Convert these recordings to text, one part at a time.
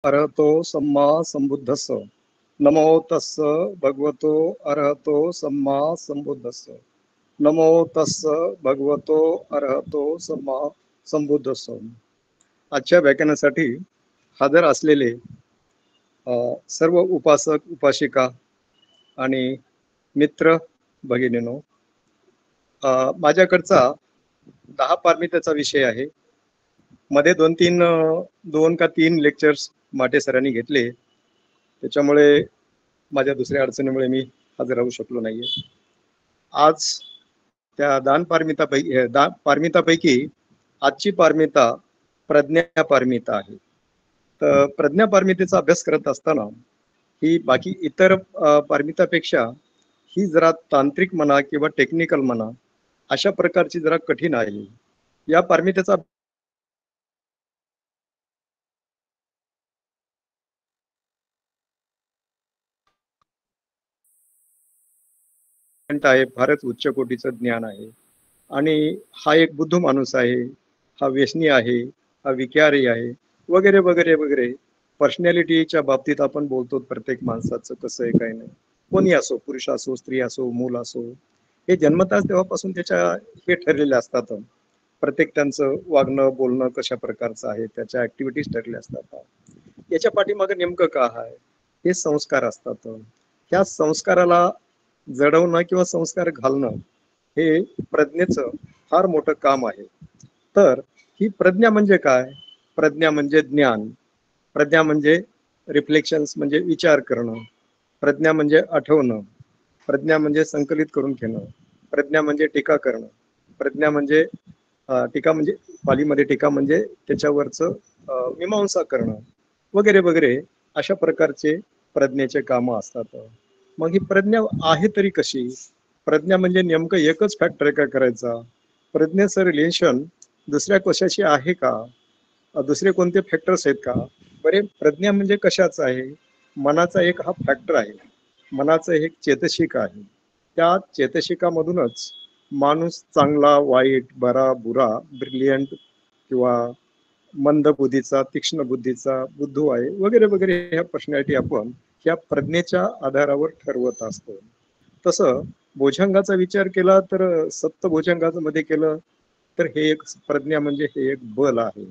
अरहतो सम्मा संबुद्धस्स नमो तस्स भगवतो अरहतो सम्मा संबुद्धस्स नमो तस्स भगवतो अरहतो सम्मा संबुद्धस्स. आजच्या व्याख्यानासाठी हजर असलेले सर्व उपासक उपासिका आणि मित्र भगिनीनो, माझ्याकडचा 10 पारमिताचा विषय आहे. मध्ये दोन का तीन लेक्चर्स माटे सरांनी घेतले, त्याच्यामुळे माझ्या दुसऱ्या अडचणीमुळे मी हजर राहू शकलो नाहीये. आज त्या 10 पारमितापैकी आजची पारमिता प्रज्ञा पारमिता आहे. तर प्रज्ञा पारमितेचा अभ्यास करत असताना ही बाकी इतर पारमितापेक्षा ही जरा तांत्रिक म्हणा किंवा टेक्निकल म्हणा अशा प्रकारची जरा कठीण आहे. या पारमितेचा आहे, फारच उच्च कोटीचं ज्ञान आहे आणि हा एक बुद्ध माणूस आहे, हा व्यसनी आहे, हा विकारी आहे, वगैरे वगैरे वगैरे. पर्सनॅलिटीच्या बाबतीत आपण बोलतो प्रत्येक माणसाचं कसं आहे काय नाही, कोणी असो, पुरुष असो, स्त्री असो, मूल असो, हे जन्मताच तेव्हापासून त्याच्या हे ठरलेले असतात. प्रत्येक त्यांचं वागणं बोलणं कशा प्रकारचं आहे, त्याच्या ऍक्टिव्हिटीज ठरलेल्या असतात. याच्या पाठीमागे नेमकं काय आहे, हे संस्कार असतात. त्या संस्काराला जडवणं किंवा संस्कार घालणं हे प्रज्ञेचं फार मोठं काम आहे. तर ही प्रज्ञा म्हणजे काय? प्रज्ञा म्हणजे ज्ञान, प्रज्ञा म्हणजे रिफ्लेक्शन्स म्हणजे विचार करणं, प्रज्ञा म्हणजे आठवणं, प्रज्ञा म्हणजे संकलित करून घेणं, प्रज्ञा म्हणजे टीका करणं, प्रज्ञा म्हणजे टीका म्हणजे पालीमध्ये टीका म्हणजे त्याच्यावरचं मीमांसा करणं, वगैरे वगैरे. अशा प्रकारचे प्रज्ञेचे कामं असतात. मग ही प्रज्ञा आहे तरी कशी? प्रज्ञा म्हणजे नेमकं एकच फॅक्टर काय करायचा? प्रज्ञेचं रिलेशन दुसऱ्या कशाशी आहे का? दुसरे कोणते फॅक्टर्स आहेत का? बरे, प्रज्ञा म्हणजे कशाच आहे? मनाचा एक हा फॅक्टर आहे, मनाचं एक चेतशिक आहे. त्या चेतशिकामधूनच माणूस चांगला वाईट बरा बुरा ब्रिलियंट किंवा मंद बुद्धीचा तीक्ष्ण बुद्धीचा बुद्धू आहे वगैरे वगैरे ह्या पर्सनॅलिटी आपण ह्या प्रज्ञेच्या आधारावर ठरवत असतो. तसं भोजंगाचा विचार केला तर सप्त भोजंगाचं मध्ये केलं तर हे एक प्रज्ञा म्हणजे हे एक बल आहे.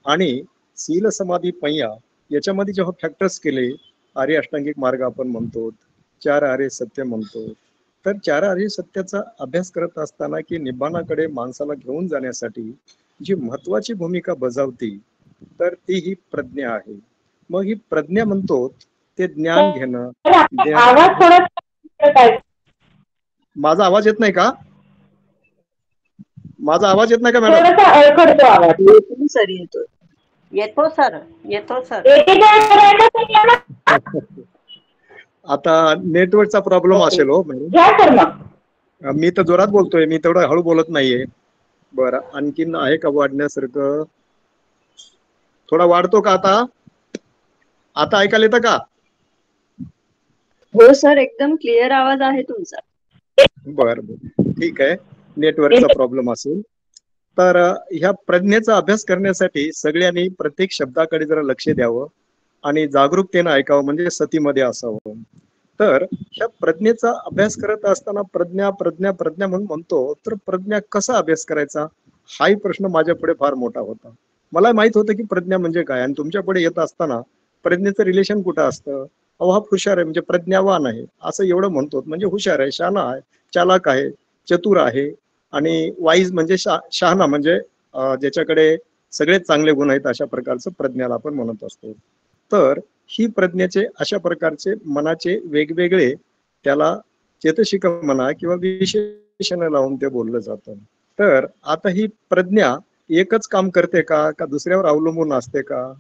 आणि शील समाधी पय्या याच्यामध्ये जेव्हा फॅक्टर्स केले, आर्य अष्टांगिक मार्ग आपण म्हणतो, 4 आर्य सत्य म्हणतो, तर 4 आर्य सत्याचा अभ्यास करत असताना की निब्बाणाकडे माणसाला घेऊन जाण्यासाठी जी महत्वाची भूमिका बजावती तर ती ही प्रज्ञा आहे. मग ही प्रज्ञा म्हणतो ते ज्ञान घेणं. माझा आवाज येत नाही का? माझा आवाज येत नाही का मॅडम? अडखडतो आवाज. येतो सर, येतो येतो सर, येतो सर. आता नेटवर्कचा प्रॉब्लेम असेल हो मॅडम. मी तर जोरात बोलतोय, मी तेवढं हळू बोलत नाहीये. बरं, आणखीन आहे का वाढण्यासारखं? थोडा वाढतो का आता? आता ऐकायला येतं का? हो सर, एकदम क्लिअर आवाज आहे तुमचा. बर बर, ठीक आहे, नेटवर्कचा प्रॉब्लेम असेल. तर ह्या प्रज्ञेचा अभ्यास करण्यासाठी सगळ्यांनी प्रत्येक शब्दाकडे जरा लक्ष द्यावं आणि जागरूकतेनं ऐकावं, म्हणजे सतीमध्ये असावं. तर ह्या प्रज्ञेचा अभ्यास करत असताना प्रज्ञा प्रज्ञा प्रज्ञा म्हणून म्हणतो, तर प्रज्ञा कसा अभ्यास करायचा हाही प्रश्न माझ्या पुढे फार मोठा होता. मला माहित होतं की प्रज्ञा म्हणजे काय, आणि तुमच्या पुढे येत असताना प्रज्ञेचं रिलेशन कुठं असतं? अहो, हा हुशार आहे म्हणजे प्रज्ञावान आहे असं एवढं म्हणतो, म्हणजे हुशार आहे, शहाणा आहे, चालाक आहे, चतुर आहे. आणि वाईज म्हणजे शहाणा म्हणजे ज्याच्याकडे सगळे चांगले गुण आहेत, अशा प्रकारचं प्रज्ञाला आपण म्हणत असतो. तर ही प्रज्ञेचे अशा प्रकारचे मनाचे वेगवेगळे त्याला चेतशिक म्हणा किंवा विशेषण लावून ते बोललं जातं. तर आता ही प्रज्ञा एकच काम करते का, का दुसऱ्यावर अवलंबून असते का?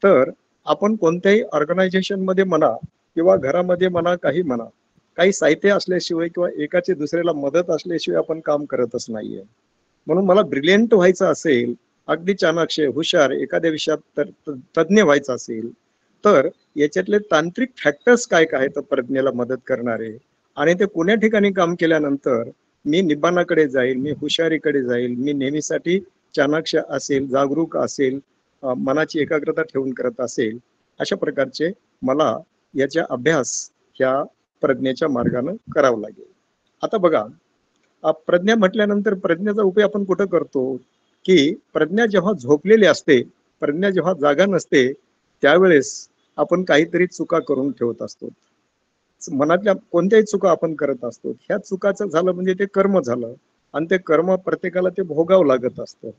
तर आपण कोणत्याही ऑर्गनायझेशन मध्ये म्हणा किंवा घरामध्ये म्हणा, काही म्हणा, काही साहित्य असल्याशिवाय किंवा एकाचे दुसऱ्याला मदत असल्याशिवाय आपण काम करतच नाहीये. म्हणून मला ब्रिलियंट व्हायचं असेल, अगदी चाणाक्ष हुशार एखाद्या विषयात तज्ञ व्हायचं असेल, तर याच्यातले तांत्रिक फॅक्टर्स काय काय तर प्रज्ञेला मदत करणारे, आणि ते कोण्या ठिकाणी काम केल्यानंतर मी निब्बाणाकडे जाईल, मी हुशारीकडे जाईल, मी नेहमीसाठी चाणाक्ष असेल, जागरूक असेल, मनाची एकाग्रता ठेवून करत असेल, अशा प्रकारचे मला याचा अभ्यास ह्या प्रज्ञेच्या मार्गाने करावा लागेल. आता बघा, प्रज्ञा म्हटल्यानंतर प्रज्ञेचा उपयोग आपण कुठं करतो, की प्रज्ञा जेव्हा झोपलेली असते, प्रज्ञा जेव्हा जागा नसते, त्यावेळेस आपण काहीतरी चुका करून ठेवत असतो. मनातल्या कोणत्याही चुका आपण करत असतो. ह्या चुकाचं झालं म्हणजे ते कर्म झालं, आणि ते कर्म प्रत्येकाला ते भोगावं लागत असतं.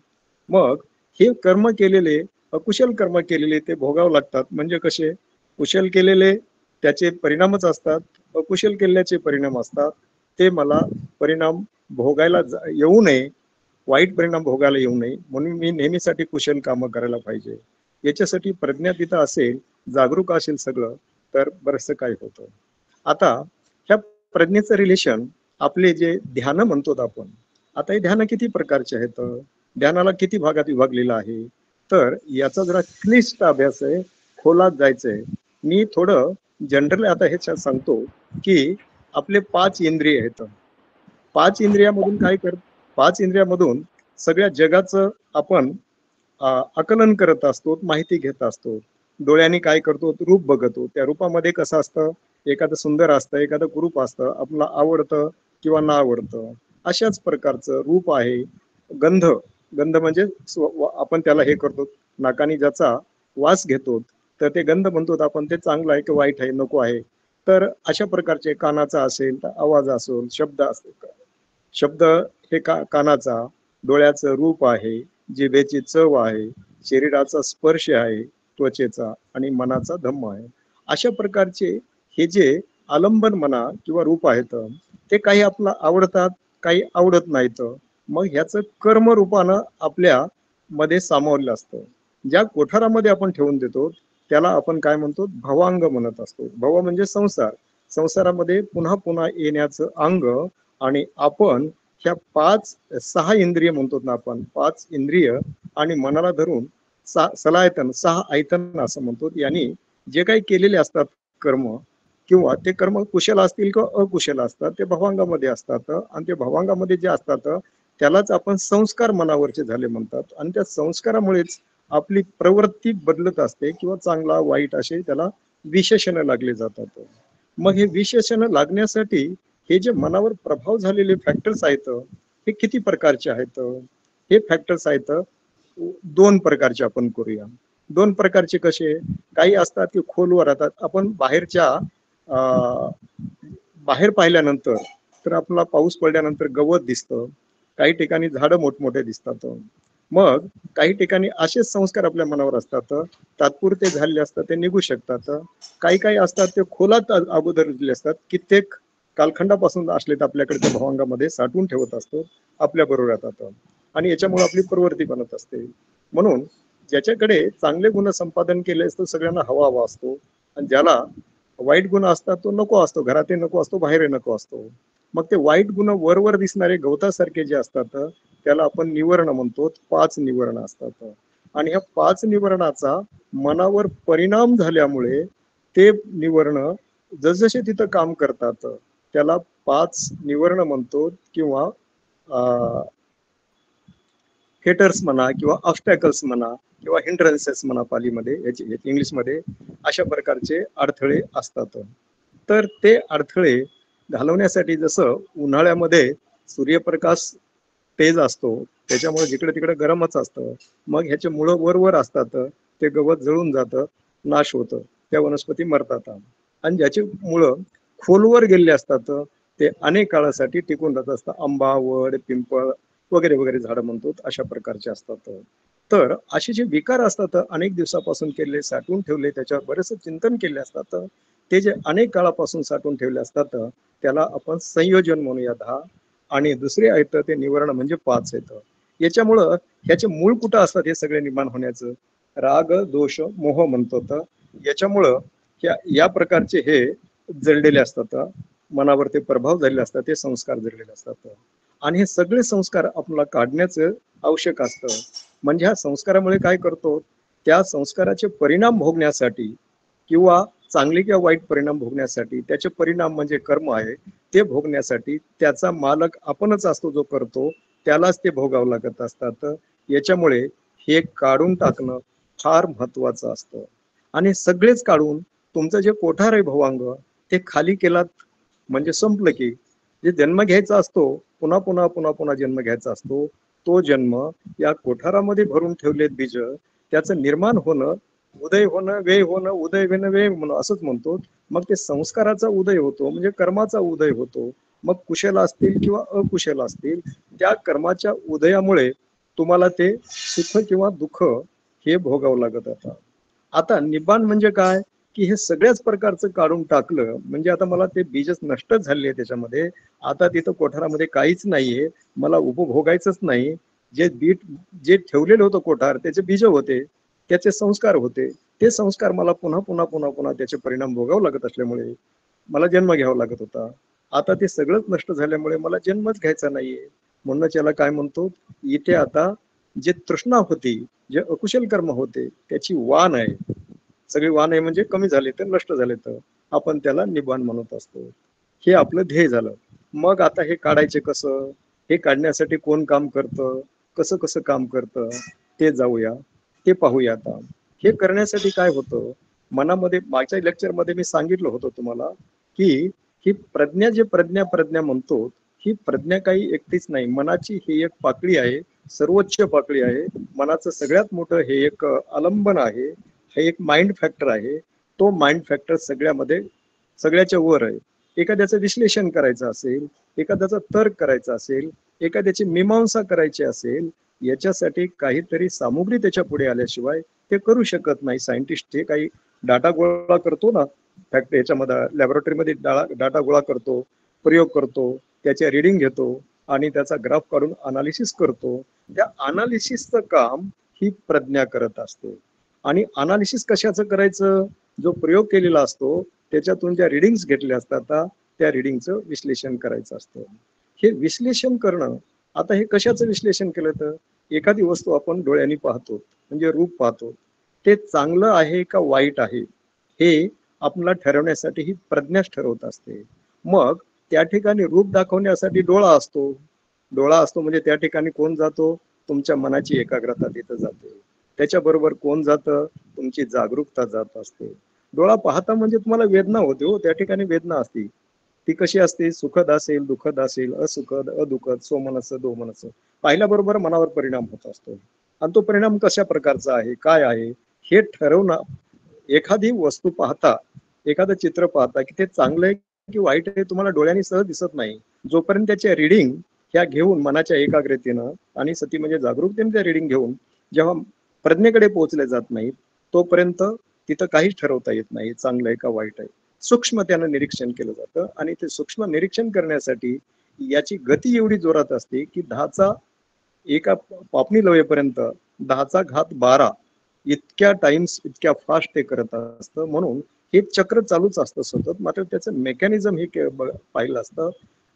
मग हे कर्म केलेले, अकुशल कर्म केलेले ते भोगावं लागतात. म्हणजे कसे? कुशल केलेले त्याचे परिणामच असतात, अकुशल केल्याचे परिणाम असतात. ते मला परिणाम भोगायला येऊ नये, वाईट परिणाम भोगायला येऊ नये, म्हणून मी नेहमीसाठी कुशल कामं करायला पाहिजे. याच्यासाठी प्रज्ञा तिथं असेल, जागरूक असेल सगळं, तर बरंचसं काय होतं. आता ह्या प्रज्ञेचं रिलेशन आपले जे ध्यान म्हणतो आपण, आता हे ध्यान किती प्रकारचे आहेत, ध्यानाला किती भागात विभागलेलं आहे, तर याचा जरा क्लिष्ट अभ्यास आहे, खोलात जायचंय. मी थोडं जनरली आता हे सांगतो की आपले 5 इंद्रिय आहेत. 5 इंद्रियामधून काय कर 5 इंद्रियामधून सगळ्या जगाचं आपण आकलन करत असतो, माहिती घेत असतो. डोळ्यांनी काय करतो, रूप बघतो. त्या रूपामध्ये कसं असतं, एखादं सुंदर असतं, एखादं कुरूप असतं, आपल्याला आवडतं किंवा ना आवडतं. अशाच प्रकारचं रूप आहे. गंध, गंध म्हणजे आपण त्याला हे करतो, नाकाने ज्याचा वास घेतो, तर ते गंध म्हणतो आपण, ते चांगलं आहे की वाईट आहे, नको आहे. तर अशा प्रकारचे कानाचा असेल तर आवाज असेल, शब्द असेल, शब्द हे कानाचा, डोळ्याचं रूप आहे, जिभेची चव आहे, शरीराचा स्पर्श आहे, त्वचेचा, आणि मनाचा धम्म आहे. अशा प्रकारचे हे जे आलंबन म्हणा किंवा रूप आहेत, ते काही आपल्याला आवडतात, काही आवडत नाहीत. मग ह्याचं कर्म रूपानं आपल्या मध्ये सामावलं असतं. ज्या कोठारामध्ये आपण ठेवून देतो त्याला आपण काय म्हणतो, भवांग म्हणत असतो. भव म्हणजे संसार, संसारामध्ये पुन्हा पुन्हा येण्याचं अंग. आणि आपण ह्या 6 इंद्रिय म्हणतो ना आपण, 5 इंद्रिय आणि मनाला धरून सलायतन, 6 आयतन असं म्हणतो. यांनी जे काही केलेले असतात कर्म, किंवा ते कर्म कुशल असतील किंवा अकुशल असतात, ते भवांगामध्ये असतात. आणि ते भवांगामध्ये जे असतात त्यालाच आपण संस्कार मनावरचे झाले म्हणतात. आणि त्या संस्कारामुळेच आपली प्रवृत्ती बदलत असते, किंवा चांगला वाईट असे त्याला विशेषण लागले जातात. मग हे विशेषण लागण्यासाठी हे जे मनावर प्रभाव झालेले फॅक्टर्स आहेत, हे किती प्रकारचे आहेत? हे फॅक्टर्स आहेत 2 प्रकारचे. आपण करूया 2 प्रकारचे. कसे? काही असतात की खोलवर राहतात. आपण बाहेर पाहिल्यानंतर तर आपला पाऊस पडल्यानंतर गवत दिसतं, काही ठिकाणी झाडं मोठमोठे दिसतात. मग काही ठिकाणी असेच संस्कार आपल्या मनावर असतात, तात्पुरते झालेले असतात, ते निघू शकतात. काही काही असतात ते खोलात अगोदर दिले असतात, कित्येक कालखंडापासून असले तर आपल्याकडे त्या भवांगामध्ये साठवून ठेवत असतो, आपल्या बरोबर येतात. आणि याच्यामुळे आपली प्रवृत्ती बनत असते. म्हणून ज्याच्याकडे चांगले गुण संपादन केले असतो सगळ्यांना हवा हवा असतो, आणि ज्याला वाईट गुण असतात तो नको असतो, घरातही नको असतो, बाहेरही नको असतो. मग ते वाईट गुण वरवर दिसणारे गवतासारखे जे असतात त्याला आपण निवर्ण म्हणतो. 5 निवर्ण असतात. आणि ह्या 5 निवरणाचा मनावर परिणाम झाल्यामुळे ते निवर्ण जसजसे तिथं काम करतात त्याला 5 निवर्ण म्हणतो, किंवा हेटर्स म्हणा, किंवा ऑब्स्टॅकल्स म्हणा, किंवा हिंड्रन्सेस म्हणा पालीमध्ये, याची इंग्लिशमध्ये. अशा प्रकारचे अडथळे असतात. तर ते अडथळे घालवण्यासाठी, जसं उन्हाळ्यामध्ये सूर्यप्रकाश तेज असतो, त्याच्यामुळे जिकडे तिकडे गरमच असतं, मग ह्याचे मुळं वर असतात, ते गवत जळून जातं, नाश होतं, त्या वनस्पती मरतात. आणि ज्याचे मुळं खोलवर गेलेले असतात ते अनेक काळासाठी टिकून राहत असतात. आंबा, वड, पिंपळ वगैरे वगैरे झाडं म्हणतो, अशा प्रकारचे असतात. तर असे जे विकार असतात, अनेक दिवसापासून केलेले, साठवून ठेवले, त्याच्यावर बरेचसे चिंतन केले असतात, ते जे अनेक काळापासून साठवून ठेवले असतात त्याला आपण संयोजन म्हणूया 10. आणि दुसरे आहेत ते निवरण म्हणजे 5 आहेत. याच्यामुळं ह्याचे मूळ कुठं असतात हे सगळे निर्माण होण्याचं, राग, दोष, मोह म्हणतो. तर याच्यामुळं या प्रकारचे हे जळलेले असतात, मनावर ते प्रभाव झालेले असतात, ते संस्कार जळलेले असतात. आणि हे सगळे संस्कार आपल्याला काढण्याचं आवश्यक असतं. म्हणजे ह्या संस्कारामुळे काय करतो, त्या संस्काराचे परिणाम भोगण्यासाठी, किंवा चांगले किंवा वाईट परिणाम भोगण्यासाठी, त्याचे परिणाम म्हणजे कर्म आहे, ते भोगण्यासाठी त्याचा मालक आपणच असतो, जो करतो त्यालाच ते भोगावं लागत असतात. याच्यामुळे हे काढून टाकणं, फार महत्वाचं असतं. आणि सगळेच काढून तुमचं जे कोठार आहे भवांग ते खाली केलात म्हणजे संपलं की जे जन्म घ्यायचा असतो पुन्हा पुन्हा पुन्हा पुन्हा जन्म घ्यायचा असतो तो जन्म या कोठारामध्ये भरून ठेवलेत बीज त्याचं निर्माण होणं उदय होणं व्यय होणं उदय होणं व्यय होणं असंच म्हणतो. मग ते संस्काराचा उदय होतो म्हणजे कर्माचा उदय होतो. मग कुशल असतील किंवा अकुशल असतील त्या कर्माच्या उदयामुळे तुम्हाला ते सुख किंवा दुःख हे भोगावं लागत आता. आता निब्बाण म्हणजे काय की हे सगळ्याच प्रकारचं काढून टाकलं म्हणजे आता मला ते बीजच नष्टच झाले आहे त्याच्यामध्ये. आता तिथं कोठारामध्ये काहीच नाहीये मला उपभोगायचंच नाही. जे बीट जे ठेवलेलं होतं कोठार त्याचे बीज होते त्याचे संस्कार होते ते संस्कार मला पुन्हा पुन्हा पुन्हा पुन्हा त्याचे परिणाम भोगावं लागत असल्यामुळे मला जन्म घ्यावा लागत होता. आता ते सगळंच नष्ट झाल्यामुळे मला जन्मच घ्यायचा नाहीये. म्हणूनच याला काय म्हणतो इथे आता जे तृष्णा होती जे अकुशल कर्म होते त्याची वाण आहे. सगळे वाण आहे म्हणजे कमी झाले तर नष्ट झाले तर आपण त्याला निब्बाण म्हणत असतो. हे आपलं ध्येय झालं. मग आता हे काढायचे कसं हे काढण्यासाठी कोण काम करतं कसं कसं काम करतं ते जाऊया ते पाहूया. आता हे करण्यासाठी काय होतं मनामध्ये मागच्या लेक्चरमध्ये मी सांगितलं होतं तुम्हाला की ही प्रज्ञा जे प्रज्ञा प्रज्ञा म्हणतो ही प्रज्ञा काही एकटीच नाही. मनाची ही एक पाकळी आहे सर्वोच्च पाकळी आहे. मनाचं सगळ्यात मोठं हे एक आलंबन आहे. हे एक माइंड फॅक्टर आहे. तो माइंड फॅक्टर सगळ्यामध्ये सगळ्याच्या वर आहे. एखाद्याचं विश्लेषण करायचं असेल एखाद्याचा तर्क करायचा असेल एखाद्याची मीमांसा करायची असेल याच्यासाठी काहीतरी सामुग्री त्याच्या पुढे आल्याशिवाय ते करू शकत नाही. सायंटिस्ट हे काही डाटा गोळा करतो ना फॅक्ट याच्यामध्ये लॅबोरेटरीमध्ये डाटा गोळा करतो प्रयोग करतो त्याच्या रिडिंग घेतो आणि त्याचा ग्राफ काढून अनालिसिस करतो. त्या अनालिसिसचं काम ही प्रज्ञा करत असते. आणि अनालिसिस कशाचं करायचं जो प्रयोग केलेला असतो त्याच्यातून ज्या रिडिंग्स घेतल्या असतात त्या रिडिंगचं विश्लेषण करायचं असतं. हे विश्लेषण करणं आता हे कशाचं विश्लेषण केलं तर एखादी वस्तू आपण डोळ्यांनी पाहतो म्हणजे रूप पाहतो ते चांगलं आहे का वाईट आहे हे आपल्याला ठरवण्यासाठी ही प्रज्ञाच ठरवत असते. मग त्या ठिकाणी रूप दाखवण्यासाठी डोळा असतो. डोळा असतो म्हणजे त्या ठिकाणी कोण जातो तुमच्या मनाची एकाग्रता तिथं जाते. त्याच्याबरोबर कोण जातं तुमची जागरूकता जात असते. डोळा पाहता म्हणजे तुम्हाला वेदना होते हो त्या ठिकाणी वेदना असते. ती कशी असते सुखद असेल दुःखद असेल असुखद अदुःखद सोमनस दोमनस पाहिल्याबरोबर मनावर परिणाम होत असतो. आणि तो परिणाम कशा प्रकारचा आहे काय आहे हे ठरवणं. एखादी वस्तू पाहता एखादं चित्र पाहता की ते चांगलं आहे की वाईट आहे तुम्हाला डोळ्यांनी सहज दिसत नाही. जोपर्यंत त्याच्या रिडिंग ह्या घेऊन मनाच्या एकाग्रतेनं आणि सती म्हणजे जागरूकतेने त्या रिडिंग घेऊन जेव्हा प्रज्ञेकडे पोहोचले जात नाहीत तोपर्यंत तिथं काहीच ठरवता येत नाही चांगलं आहे का वाईट आहे. सूक्ष्म त्यानं निरीक्षण केलं जातं आणि ते सूक्ष्म निरीक्षण करण्यासाठी याची गती एवढी जोरात असते की 10चा एका पापणी लवेपर्यंत 10चा घात 12 इतक्या टाइम्स इतक्या फास्ट ते करत असतं. म्हणून हे चक्र चालूच असतं सतत. मात्र त्याचं मेकॅनिझम हे पाहिलं असतं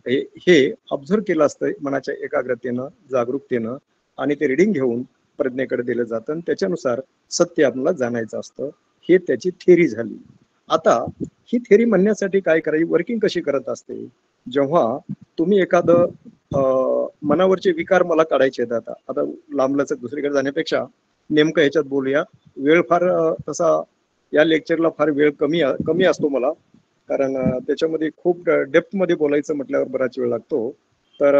हे ऑब्झर्व केलं असतं मनाच्या एकाग्रतेनं जागरूकतेनं आणि ते रिडिंग घेऊन प्रज्ञेकडे दिलं जातं आणि त्याच्यानुसार सत्य आपल्याला जाणायचं असतं. हे त्याची थिअरी झाली. आता ही थिअरी म्हणण्यासाठी काय करायची वर्किंग कशी करत असते जेव्हा तुम्ही एखादं मनावरचे विकार मला काढायचे आहेत. आता आता लांबलचक दुसरीकडे जाण्यापेक्षा नेमकं ह्याच्यात बोलूया. वेळ फार तसा या लेक्चरला फार वेळ कमी असतो मला कारण त्याच्यामध्ये खूप डेप्थ मध्ये बोलायचं म्हटल्यावर बराच वेळ लागतो. तर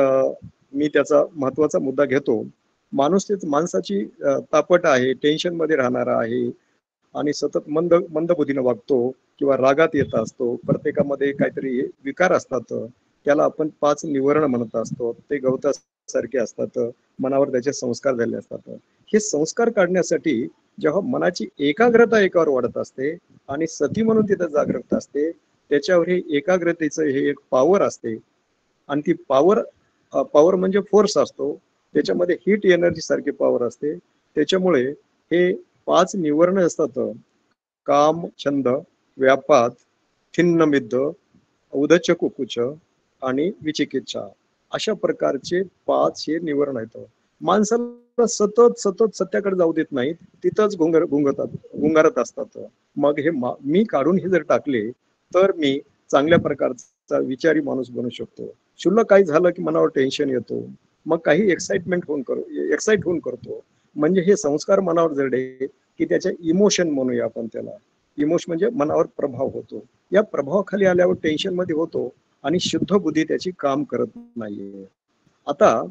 मी त्याचा महत्वाचा मुद्दा घेतो. माणूस तेच माणसाची तापट आहे टेन्शन मध्ये राहणारा आहे आणि सतत मंद बुद्धीनं वागतो किंवा रागात येत असतो. प्रत्येकामध्ये काहीतरी विकार असतात त्याला आपण 5 निवरण म्हणत असतो. ते गवतासारखे असतात मनावर त्याचे संस्कार झाले असतात. हे संस्कार काढण्यासाठी जेव्हा मनाची एकाग्रता एकावर वाढत असते आणि सती म्हणून तिथं जागरूकता असते त्याच्यावर हे एकाग्रतेचं हे एक पॉवर असते आणि ती पॉवर म्हणजे फोर्स असतो. त्याच्यामध्ये हीट एनर्जी सारखी पॉवर असते. त्याच्यामुळे हे 5 निवरण असतात काम छंद व्यापाद थिन्न मिद्ध उदच कुकुच आणि विचिकिच्छा अशा प्रकारचे 5 हे निवरण आहेत. माणसाला सतत सतत सत्याकडे जाऊ देत नाहीत तिथंच गुंगारत असतात. मग हे मी काढून हे जर टाकले तर मी चांगल्या प्रकारचा विचारी माणूस बनू शकतो. क्षुल्लक काही झालं की मनावर टेन्शन येतो मग काही एक्साइट होऊन करतो. म्हणजे हे संस्कार मनावर जडले की त्याच्या इमोशन म्हणूया आपण त्याला. इमोशन म्हणजे मनावर प्रभाव होतो. या प्रभावाखाली आल्यावर टेन्शन मध्ये होतो आणि शुद्ध बुद्धी त्याची काम करत नाहीये. आता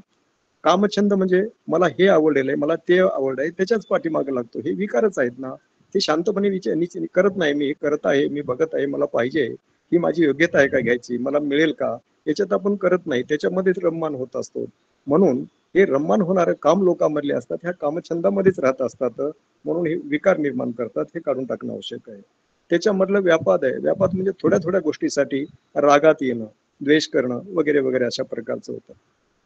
कामछंद म्हणजे मला हे आवडलेलं आहे, मला ते आवड आहे, त्याच्याच पाठीमागे लागतो. हे विकारच आहेत ना. ते शांतपणे करत नाही. मी हे करत आहे, मी बघत आहे, मला पाहिजे, ही माझी योग्यता आहे का घ्यायची, मला मिळेल का, याच्यात आपण करत नाही. त्याच्यामध्येच रममान होत असतो. म्हणून हे रममान होणारे काम लोकांमधले असतात, ह्या कामछंदामध्येच राहत असतात. म्हणून हे विकार निर्माण करतात. हे काढून टाकणं आवश्यक आहे. त्याच्यामधलं व्यापाद आहे. व्यापाद म्हणजे थोड्या थोड्या गोष्टीसाठी रागात येणं, द्वेष करणं वगैरे वगैरे अशा प्रकारचं होतं.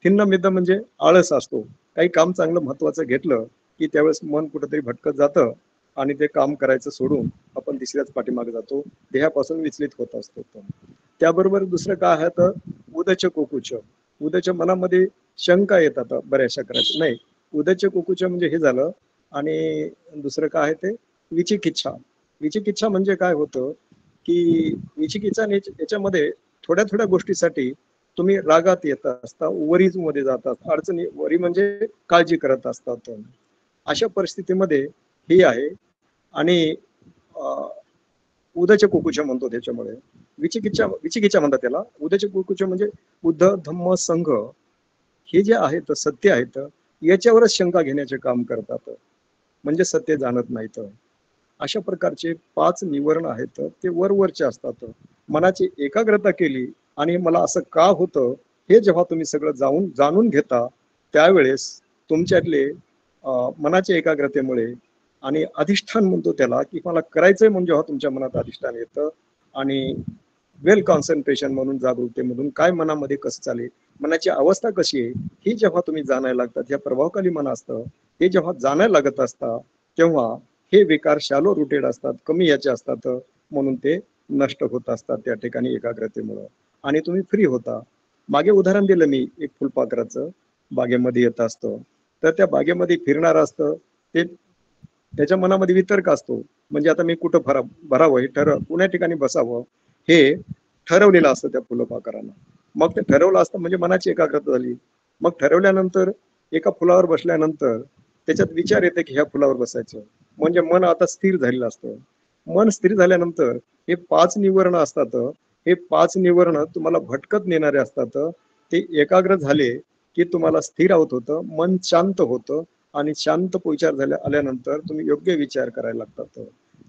थिन्न मिद्द म्हणजे आळस असतो. काही काम चांगलं महत्वाचं घेतलं की त्यावेळेस मन कुठेतरी भटकत जातं आणि ते काम करायचं सोडून आपण तिसऱ्याच पाठीमागे जातो, देहापासून विचलित होत असतो. त्याबरोबर दुसरं काय आहे तर उदच कोकुच. उदच मनामध्ये शंका येतात बऱ्याचशा करायचं नाही. उदच कोकुच म्हणजे हे झालं. आणि दुसरं काय आहे ते विचिकिच्छा. विचिकिच्छा म्हणजे काय होतं की विचिकिच्छा याच्यामध्ये थोड्या थोड्या गोष्टीसाठी तुम्ही रागात येत असता, वरीज मध्ये जातात, अडचणी, वरी म्हणजे काळजी करत असतात. अशा परिस्थितीमध्ये ही आहे. आणि उदच कुकुच म्हणतो त्याच्यामुळे. विचिकिच्छा म्हणतात त्याला. उदच कुकुच म्हणजे बुद्ध धम्म संघ हे जे आहेत सत्य आहेत याच्यावरच शंका घेण्याचे काम करतात, म्हणजे सत्य जाणत नाहीत. अशा प्रकारचे 5 निवरण आहेत ते वरवरचे असतात. मनाची एकाग्रता केली आणि मला असं का होतं हे जेव्हा तुम्ही सगळं जाणून घेता त्यावेळेस तुमच्यातले मनाच्या एकाग्रतेमुळे आणि अधिष्ठान म्हणतो त्याला की मला करायचंय म्हणून जेव्हा तुमच्या मनात अधिष्ठान येतं आणि वेल कॉन्सन्ट्रेशन म्हणून जागरूकतेमधून काय मनामध्ये कसं चालेल, मनाची अवस्था कशी आहे ही जेव्हा तुम्ही जाणायला लागतात, या प्रभावाखाली मन असतं हे जेव्हा जाणायला लागत असतात तेव्हा हे विकार शॅलो रुटेड असतात, कमी याचे असतात, म्हणून ते नष्ट होत असतात त्या ठिकाणी एकाग्रतेमुळं आणि तुम्ही फ्री होता. मागे उदाहरण दिलं मी एक फुलपाखराचं. बागेमध्ये येत असतं तर त्या बागेमध्ये फिरणार असतं ते, त्याच्या मनामध्ये वितर्क असतो. म्हणजे आता मी कुठं भरावं हे कुण्या ठिकाणी बसावं हे ठरवलेलं असतं त्या फुलपाखरानं. मग ते ठरवलं असतं म्हणजे मनाची एकाग्रता झाली. मग ठरवल्यानंतर एका फुलावर बसल्यानंतर त्याच्यात विचार येते की ह्या फुलावर बसायचं, म्हणजे मन आता स्थिर झालेलं असतं. मन स्थिर झाल्यानंतर हे 5 निवरण असतात. हे 5 निवरण तुम्हाला भटकत नेणारे असतात. ते एकाग्र झाले की तुम्हाला स्थिर होतं, मन शांत होतं आणि शांत विचार आल्यानंतर तुम्ही योग्य विचार करायला लागतात.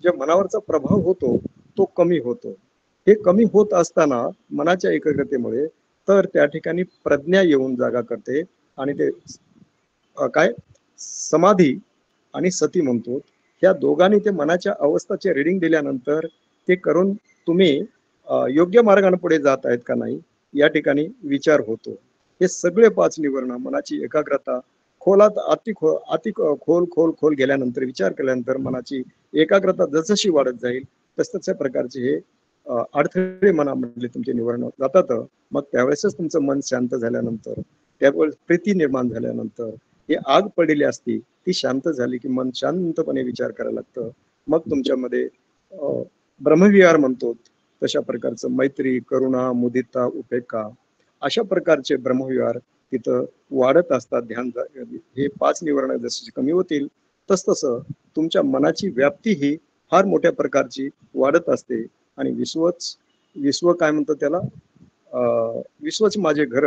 जे मनावरचा प्रभाव होतो तो कमी होतो. हे कमी होत असताना मनाच्या एकाग्रतेमुळे तर त्या ठिकाणी प्रज्ञा येऊन जागा करते आणि ते काय समाधी आणि सती म्हणतो. ह्या दोघांनी ते मनाच्या अवस्थाचे रिडिंग दिल्यानंतर ते करून तुम्ही योग्य मार्गाने पुढे जात आहेत का नाही या ठिकाणी विचार होतो. हे सगळे 5 निवरण मनाची एकाग्रता खोलात अति खोल खोल खोल गेल्यानंतर विचार केल्यानंतर मनाची एकाग्रता जसशी वाढत जाईल तसतशा प्रकारचे हे अडथळे मनामधले तुमचे निवरण जातात. मग त्यावेळेसच तुमचं मन शांत झाल्यानंतर, त्यावेळेस प्रीती निर्माण झाल्यानंतर ही आग पडलेली असती ती शांत झाली की मन शांतपणे विचार करायला लागतं. मग तुमच्यामध्ये ब्रह्मविहार म्हणतो तशा प्रकारचं मैत्री, करुणा, मुदिता, उपेक्षा अशा प्रकारचे ब्रह्मविहार तिथं वाढत असतात. ध्यान हे 5 निवरण जसे कमी होतील तसतसं तुमच्या मनाची व्याप्ती ही फार मोठ्या प्रकारची वाढत असते आणि विश्व काय म्हणतो त्याला, विश्वच माझे घर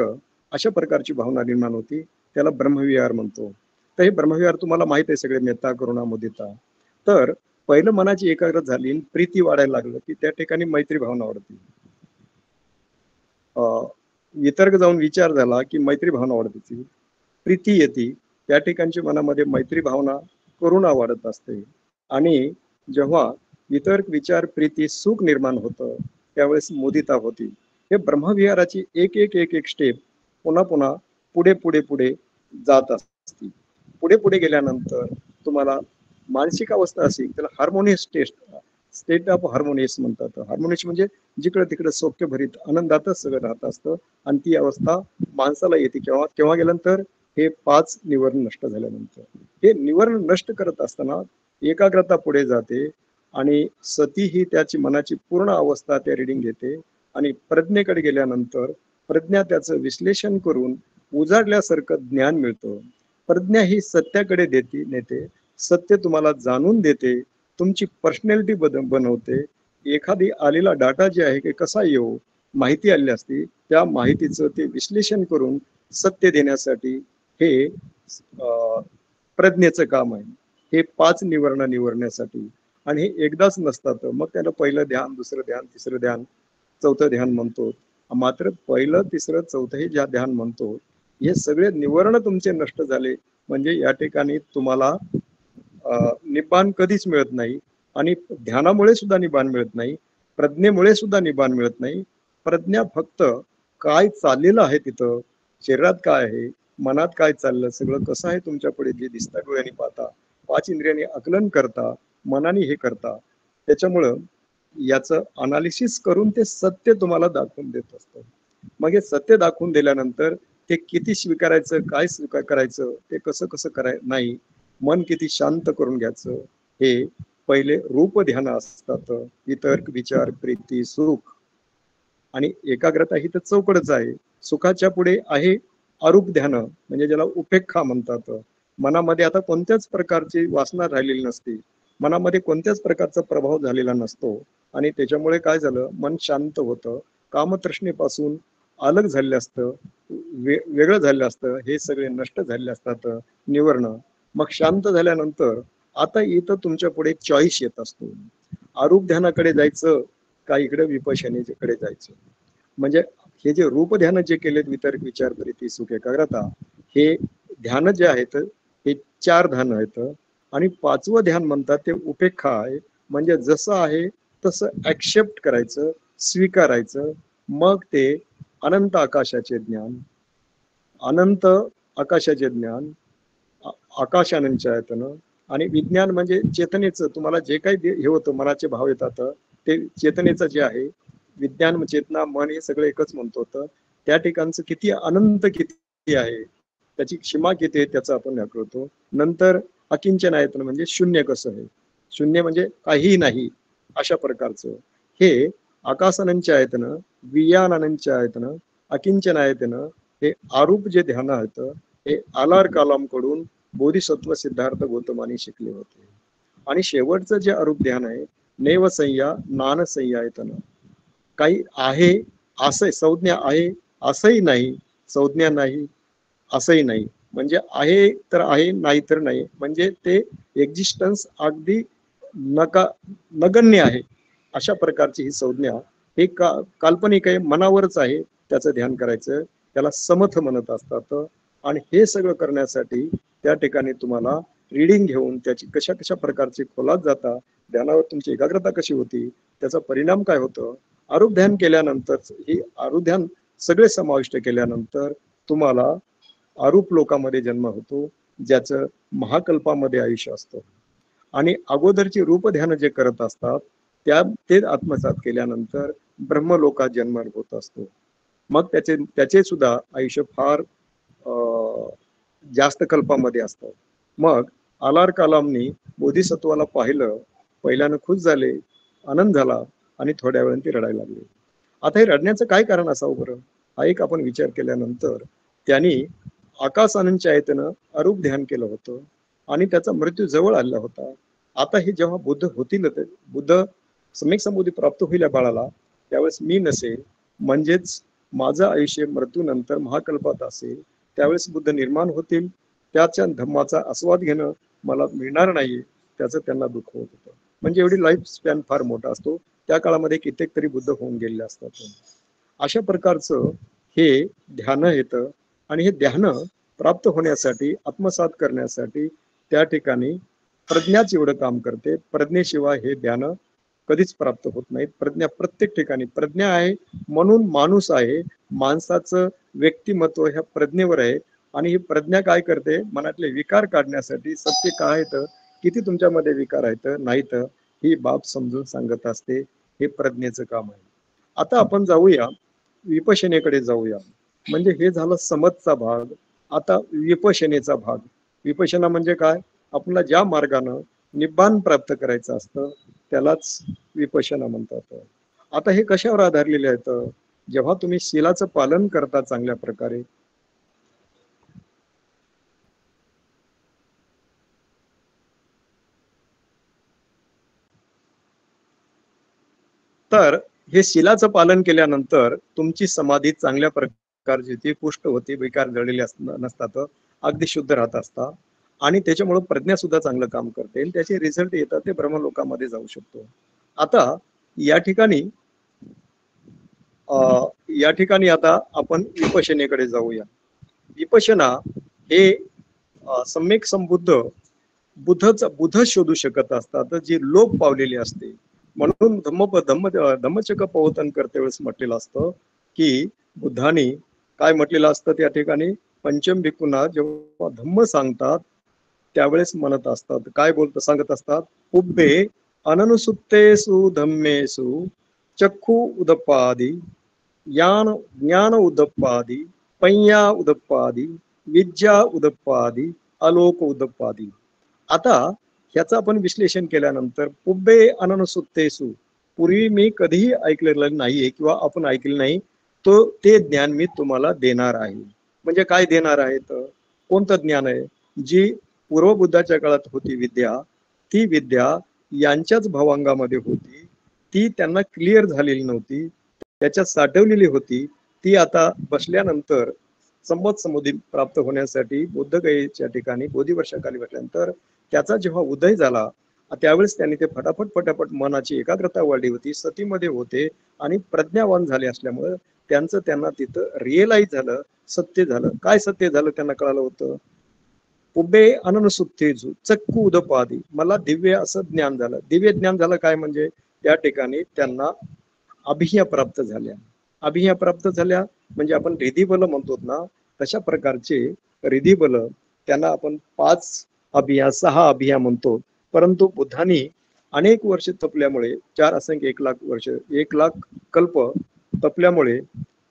अशा प्रकारची भावना निर्माण होती. त्याला ब्रह्मविहार म्हणतो. तर हे ब्रह्मविहार तुम्हाला माहित आहे सगळे, मेत्ता, करुणा, मुदिता. तर पहिलं मनाची एकाग्रता झाली, प्रीती वाढायला लागलं की त्या ठिकाणी मैत्री भावना वाढते. वितर्क जाऊन विचार झाला की मैत्री भावना वाढते, प्रीती येते, त्या ठिकाणची मनामध्ये मैत्री भावना, करुणा वाढत असते. आणि जेव्हा वितर्क, विचार, प्रीती, सुख निर्माण होतं त्यावेळेस मुदिता होती. हे ब्रह्मविहाराची एक एक एक एक स्टेप पुन्हा पुन्हा पुढे पुढे पुढे जात असते. पुढे पुढे गेल्यानंतर तुम्हाला मानसिक अवस्था असेल त्याला हार्मोनियस स्टेट ऑफ हार्मोनियस म्हणतात. हार्मोनियस म्हणजे जिकडे तिकडे सौख्यभरीत आनंदातच सगळं राहत असतं आणि ती अवस्था माणसाला येते केव्हा गेल्यानंतर, हे 5 निवरण नष्ट झाल्यानंतर. हे निवरण नष्ट करत असताना एकाग्रता पुढे जाते आणि सती ही त्याची मनाची पूर्ण अवस्था त्या रिडिंग घेते आणि प्रज्ञेकडे गेल्यानंतर प्रज्ञा त्याचं विश्लेषण करून उजाडल्यासारखं ज्ञान मिळतं. प्रज्ञा ही सत्याकडे नेते, सत्य तुम्हाला जाणून देते, तुमची पर्सनॅलिटी बनवते. एखादी आलेला डाटा जे आहे की कसा येऊ, माहिती आली असती त्या माहितीचं ते विश्लेषण करून सत्य देण्यासाठी हे प्रज्ञेचं काम आहे. हे 5 निवरणं निवरण्यासाठी. आणि हे एकदाच नसतात. मग त्याला पहिलं ध्यान, दुसरं ध्यान, तिसरं ध्यान, चौथं ध्यान म्हणतो. मात्र पहिलं, तिसरं, चौथं हे ज्या ध्यान म्हणतो, हे सगळे निवरण तुमचे नष्ट झाले म्हणजे या ठिकाणी तुम्हाला निब्बाण कधीच मिळत नाही. आणि ध्यानामुळे सुद्धा निब्बाण मिळत नाही, प्रज्ञेमुळे सुद्धा निब्बाण मिळत नाही. प्रज्ञा फक्त काय चाललेलं आहे तिथं, शरीरात काय आहे, मनात काय चाललं, सगळं कसं आहे तुमच्या पुढे जे दिसतं डोळ्यांनी पाहता, 5 इंद्रियांनी आकलन करता, मनाने हे करता, त्याच्यामुळं याचं अनालिसिस करून ते सत्य तुम्हाला दाखवून देत असतं. मग हे सत्य दाखवून दिल्यानंतर ते किती स्वीकारायचं, काय स्वीकार करायचं, ते कसं कसं करायचं नाही, मन किती शांत करून घ्यायचं, हे पहिले रूप ध्यान असतात. वितर्क, विचार, प्रीती, सुख आणि एकाग्रता ही तर चौकडच आहे. सुखाच्या पुढे आहे अरूप ध्यान, म्हणजे ज्याला उपेक्षा म्हणतात. मनामध्ये आता कोणत्याच प्रकारची वासना राहिलेली नसते, मनामध्ये कोणत्याच प्रकारचा प्रभाव झालेला नसतो. आणि त्याच्यामुळे काय झालं, मन शांत होतं, कामतृष्णेपासून अलग झालेलं असतं, वेगळं झालेलं असतं, हे सगळे नष्ट झालेले असतात निवरणं. मग शांत झाल्यानंतर आता इथं तुमच्या पुढे चॉईस येत असतो, अरूप ध्यानाकडे जायचं का इकडे विपश्यनेकडे जायचं. म्हणजे हे जे रूप ध्यान जे केलेत, वितर्क, विचार, प्रीती, सुख, एकाग्रता, हे ध्यान जे आहेत हे 4 ध्यान आहेत. आणि 5वं ध्यान म्हणतात ते उपेक्षा आहे, म्हणजे जसं आहे तसं ऍक्सेप्ट करायचं, स्वीकारायचं. मग ते अनंत आकाशाचे ज्ञान, अनंत आकाशाचे ज्ञान, आकाशानंचयतन. आणि विज्ञान म्हणजे चेतनेचं, तुम्हाला जे काही हे होतं, मनाचे भाव येतात, ते चेतनेचं जे आहे, विज्ञान, चेतना, मन हे सगळं एकच म्हणतो होतं. त्या ठिकाणचं किती अनंत किती आहे, त्याची सीमा किती आहे, त्याचं आपण दाखवतो. नंतर अकिंचनायतन म्हणजे शून्य कसं आहे, शून्य म्हणजे काहीही नाही, अशा प्रकारचं. हे आकाशानंचयतन, वियानानंचयतन, अकिंचनायतन, हे आरूप जे ध्यान आहेत हे आलार कालाम कडून बोधिसत्व सिद्धार्थ गौतमानी शिकले होते. आणि शेवटचं जे अरूप ध्यान आहे, नैव संज्ञा नान संज्ञायतन, काही आहे असं, संज्ञा आहे असंही नाही, संज्ञा नाही असंही नाही, म्हणजे आहे तर आहे, नाही तर नाही, म्हणजे ते एक्झिस्टन्स अगदी नगण्य आहे, अशा प्रकारची ही संज्ञा. हे काल्पनिक आहे, मनावरच आहे, त्याचं ध्यान करायचं, त्याला समथ म्हणत असतात. आणि हे सगळं करण्यासाठी त्या ठिकाणी तुम्हाला रिडिंग घेऊन त्याची कशा कशा प्रकारची खोलात जाता, ध्यानावर तुमची एकाग्रता कशी होती, त्याचा परिणाम काय होतं. आरूप ध्यान केल्यानंतर, ही आरूप ध्यान सगळे समाविष्ट केल्यानंतर तुम्हाला अरूप लोकामध्ये जन्म होतो, ज्याचं महाकल्पामध्ये आयुष्य असतं. आणि अगोदरची रूप ध्यान जे करत असतात ते आत्मसात केल्यानंतर ब्रह्मलोकात जन्म होत असतो. मग त्याचे सुद्धा आयुष्य फार जास्त कल्पामध्ये असतं. मग आलार कलामनी बोधिसत्वाला पाहिलं, पहिल्यानं खुश झाले, आनंद झाला, आणि थोड्या वेळाने ते रडायला लागले. आता हे रडण्याचं काय कारण असावं बरं, हा एक आपण विचार केल्यानंतर, त्यांनी आकाशानंचयतनं अरूप ध्यान केलं होतं आणि त्याचा मृत्यू जवळ आलेला होता. आता हे जेव्हा बुद्ध होतील, बुद्ध सम्यक संबोधी प्राप्त होईल बाळाला, त्यावेळेस मी नसेल, म्हणजेच माझं आयुष्य मृत्यूनंतर महाकल्पात असेल, त्यावेळेस बुद्ध निर्माण होतील, त्याच्या धम्माचा आस्वाद घेणं मला मिळणार नाही, त्याचं त्यांना दुःख होत होतं. म्हणजे एवढी लाईफ स्पॅन फार मोठा असतो, त्या काळामध्ये कित्येक तरी बुद्ध होऊन गेलेले असतात. अशा प्रकारचं हे ध्यान येतं. आणि हे ध्यान प्राप्त होण्यासाठी, आत्मसात करण्यासाठी त्या ठिकाणी प्रज्ञाच एवढं काम करते. प्रज्ञेशिवाय हे ध्यान कधीच प्राप्त होत नाहीत. प्रज्ञा प्रत्येक ठिकाणी, प्रज्ञा आहे म्हणून माणूस आहे, माणसाचं व्यक्तिमत्व ह्या प्रज्ञेवर आहे. आणि ही प्रज्ञा काय करते, मनातले विकार काढण्यासाठी, सत्य काय आहेत, किती तुमच्यामध्ये विकार आहेत, नाहीत, ही बाब समजून सांगत असते. हे प्रज्ञेचं काम आहे. आता आपण जाऊया विपश्यनेकडे जाऊया. म्हणजे हे झालं समतचा भाग. आता विपश्यनेचा भाग. विपश्यना म्हणजे काय, आपल्याला ज्या मार्गानं निब्बाण प्राप्त करायचं असतं त्यालाच विपश्यना म्हणतात. आता हे कशावर आधारलेले आहेत, जेव्हा तुम्ही शीलाचं पालन करता चांगल्या प्रकारे, तर हे शिलाचं पालन केल्यानंतर तुमची समाधी चांगल्या प्रकारची ती पुष्ट होती, विकार जळलेले नसतात, अगदी शुद्ध राहत असता आणि त्याच्यामुळे प्रज्ञा सुद्धा चांगलं काम करते आणि त्याचे रिझल्ट येतात ते ब्रह्मलोकामध्ये जाऊ शकतो. आता या ठिकाणी या ठिकाणी आता आपण विपश्यनेकडे जाऊया. विपश्यना हे सम्यक संबुद्ध बुद्ध शोधू शकत असतात जी लोप पावलेली असते. म्हणून धम्मचक्र प्रवर्तन करते वेळेस म्हटलेलं असतं की बुद्धाने काय म्हटलेलं असतं त्या ठिकाणी, पंचम भिक्खूंना जेव्हा धम्म सांगतात त्यावेळेस म्हणत असतात, काय सांगत असतात, उभे अननुसुप्तेसु धम्मेसु चक्षु उदपादी ज्ञान उदपादी पय्या उदपादी विद्या उदपादी अलोक उदपादी. आता ह्याचं आपण विश्लेषण केल्यानंतर पुब्बे अननुसुप्तेसु, पूर्वी मी कधीही ऐकलेलं नाहीये किंवा आपण ऐकलं नाही, तो ते ज्ञान मी तुम्हाला देणार आहे. म्हणजे काय देणार आहे? तर कोणतं ज्ञान आहे? जी पूर्व बुद्धाच्या काळात होती विद्या, ती विद्या यांच्याच भवांगामध्ये होती, ती त्यांना क्लिअर झालेली नव्हती, त्याच्यात साठवलेली होती. ती आता बसल्यानंतर संवत समुदी प्राप्त होण्यासाठी बुद्धगयेच्या ठिकाणी बोधिवर्षाखाली बसल्यानंतर त्याचा जेव्हा उदय झाला त्यावेळेस त्यांनी ते फटाफट मनाची एकाग्रता वाढली होती, सतीमध्ये होते आणि प्रज्ञावान झाले असल्यामुळे त्यांना तिथं रिअलाइज झालं, सत्य झालं. काय सत्य झालं त्यांना कळालं होतं? उभे अननुसुप्तेसु चक्कू उदपादी, मला दिव्य असं ज्ञान झालं. दिव्य ज्ञान झालं काय म्हणजे त्या ठिकाणी त्यांना अभिज्ञा प्राप्त झाल्या. अभिज्ञा प्राप्त झाल्या म्हणजे आपण रिधिबल म्हणतो ना, तशा प्रकारचे रिधिबल त्यांना आपण 5 अभिया 6 अभिया म्हणतो. परंतु बुद्धांनी अनेक वर्ष तपल्यामुळे 4 असंख्य 1 लाख वर्ष 1 लाख कल्प तपल्यामुळे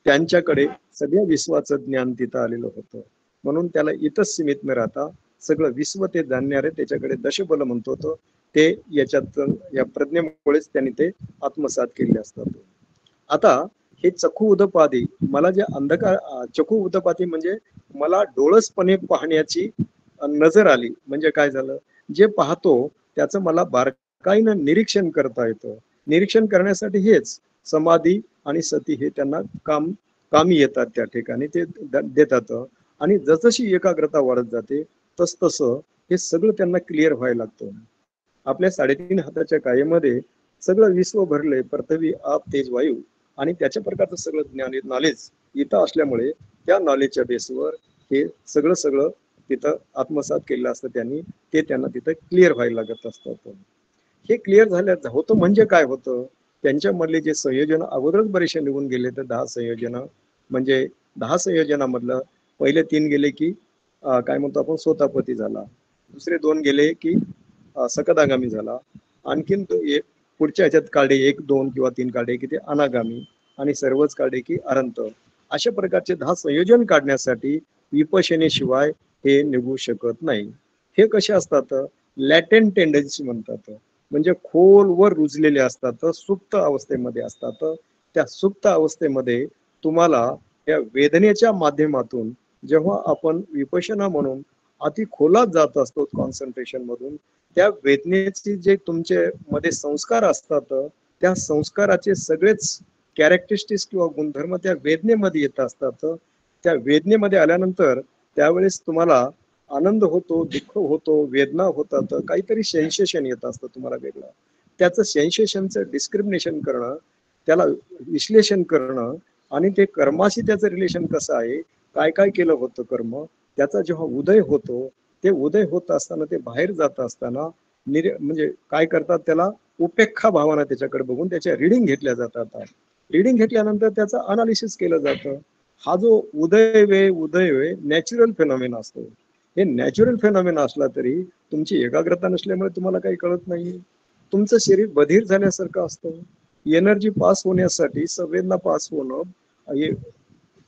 त्यांच्याकडे सगळ्या विश्वाचं ज्ञान तिथं आलेलं होतं. म्हणून त्याला इथंच सीमित न राहता सगळं विश्व ते जाणणारे त्याच्याकडे दशबल म्हणतो तो, ते याच्यात या प्रज्ञेमुळेच त्यांनी ते आत्मसात केले असतात. आता हे चखू उदपादी, मला जे अंधकार चखू उदपादी म्हणजे मला डोळसपणे पाहण्याची नजर आली. म्हणजे काय झालं, जे पाहतो त्याचं मला बारकाईनं निरीक्षण करता येतं. निरीक्षण करण्यासाठी हेच समाधी आणि सती हे त्यांना कामी येतात. त्या ठिकाणी ते देतात आणि जसजशी एकाग्रता वाढत जाते तसतसं हे सगळं त्यांना क्लिअर व्हायला लागतं. आपल्या 3.5 हाताच्या कायेमध्ये सगळं विश्व भरले, पृथ्वी आप तेज वायू आणि त्याच्या प्रकारचं सगळं ज्ञान नॉलेज इथं असल्यामुळे त्या नॉलेजच्या बेसवर हे सगळं तिथं आत्मसात केलेलं असतं त्यांनी, ते त्यांना तिथं क्लिअर व्हायला लागत असतात. हे क्लिअर झालं होतं म्हणजे काय होतं, त्यांच्यामधले जे संयोजन अगोदरच बरेचसे निघून गेले. तर 10 संयोजन म्हणजे 10 संयोजनामधलं पहिले 3 गेले की काय म्हणतो आपण सोतापती झाला, दुसरे 2 गेले की सकदागामी झाला, आणखीन पुढच्या ह्याच्यात काढे 1 2 किंवा 3 काढे की ते अनागामी आणि सर्वच काढे की अरंत. अशा प्रकारचे 10 संयोजन काढण्यासाठी विपश्यनेशिवाय हे निघू शकत नाही. हे कसे असतात? लॅटेंट टेंडन्सी म्हणतात, म्हणजे खोलवर रुजलेले असतात, सुप्त अवस्थेमध्ये असतात. त्या सुप्त अवस्थेमध्ये तुम्हाला या वेदनेच्या माध्यमातून जेव्हा आपण विपश्यना म्हणून अति खोलात जात असतो कॉन्सन्ट्रेशन मधून, त्या वेदनेचे जे तुमचे मध्ये संस्कार असतात त्या संस्काराचे सगळेच कॅरेक्टरिस्टिक्स किंवा गुणधर्म त्या वेदनेमध्ये येत असतात. त्या वेदनेमध्ये आल्यानंतर त्यावेळेस तुम्हाला आनंद होतो, दुःख होतो, वेदना होतात, काहीतरी सेन्सेशन येत असतं तुम्हाला वेगळं. त्याचं सेन्सेशनचं डिस्क्रिमिनेशन करणं, त्याला विश्लेषण करणं आणि ते कर्माशी त्याचं रिलेशन कसं आहे, काय काय केलं होतं कर्म, त्याचा जेव्हा उदय होतो, ते उदय होत असताना ते बाहेर जात असताना म्हणजे काय करतात, त्याला उपेक्षा भावना त्याच्याकडे बघून त्याच्या रिडिंग घेतल्या जातात. रिडिंग घेतल्यानंतर त्याचं अनालिसिस केलं जातं. हा जो उदय वे नॅचरल फेनॉमेना असतो. हे नॅचरल फेनॉमेना असला तरी तुमची एकाग्रता नसल्यामुळे तुम्हाला काही कळत नाही. तुमचं शरीर बधीर झाल्यासारखं असतं. एनर्जी पास होण्यासाठी संवेदना पास होणं,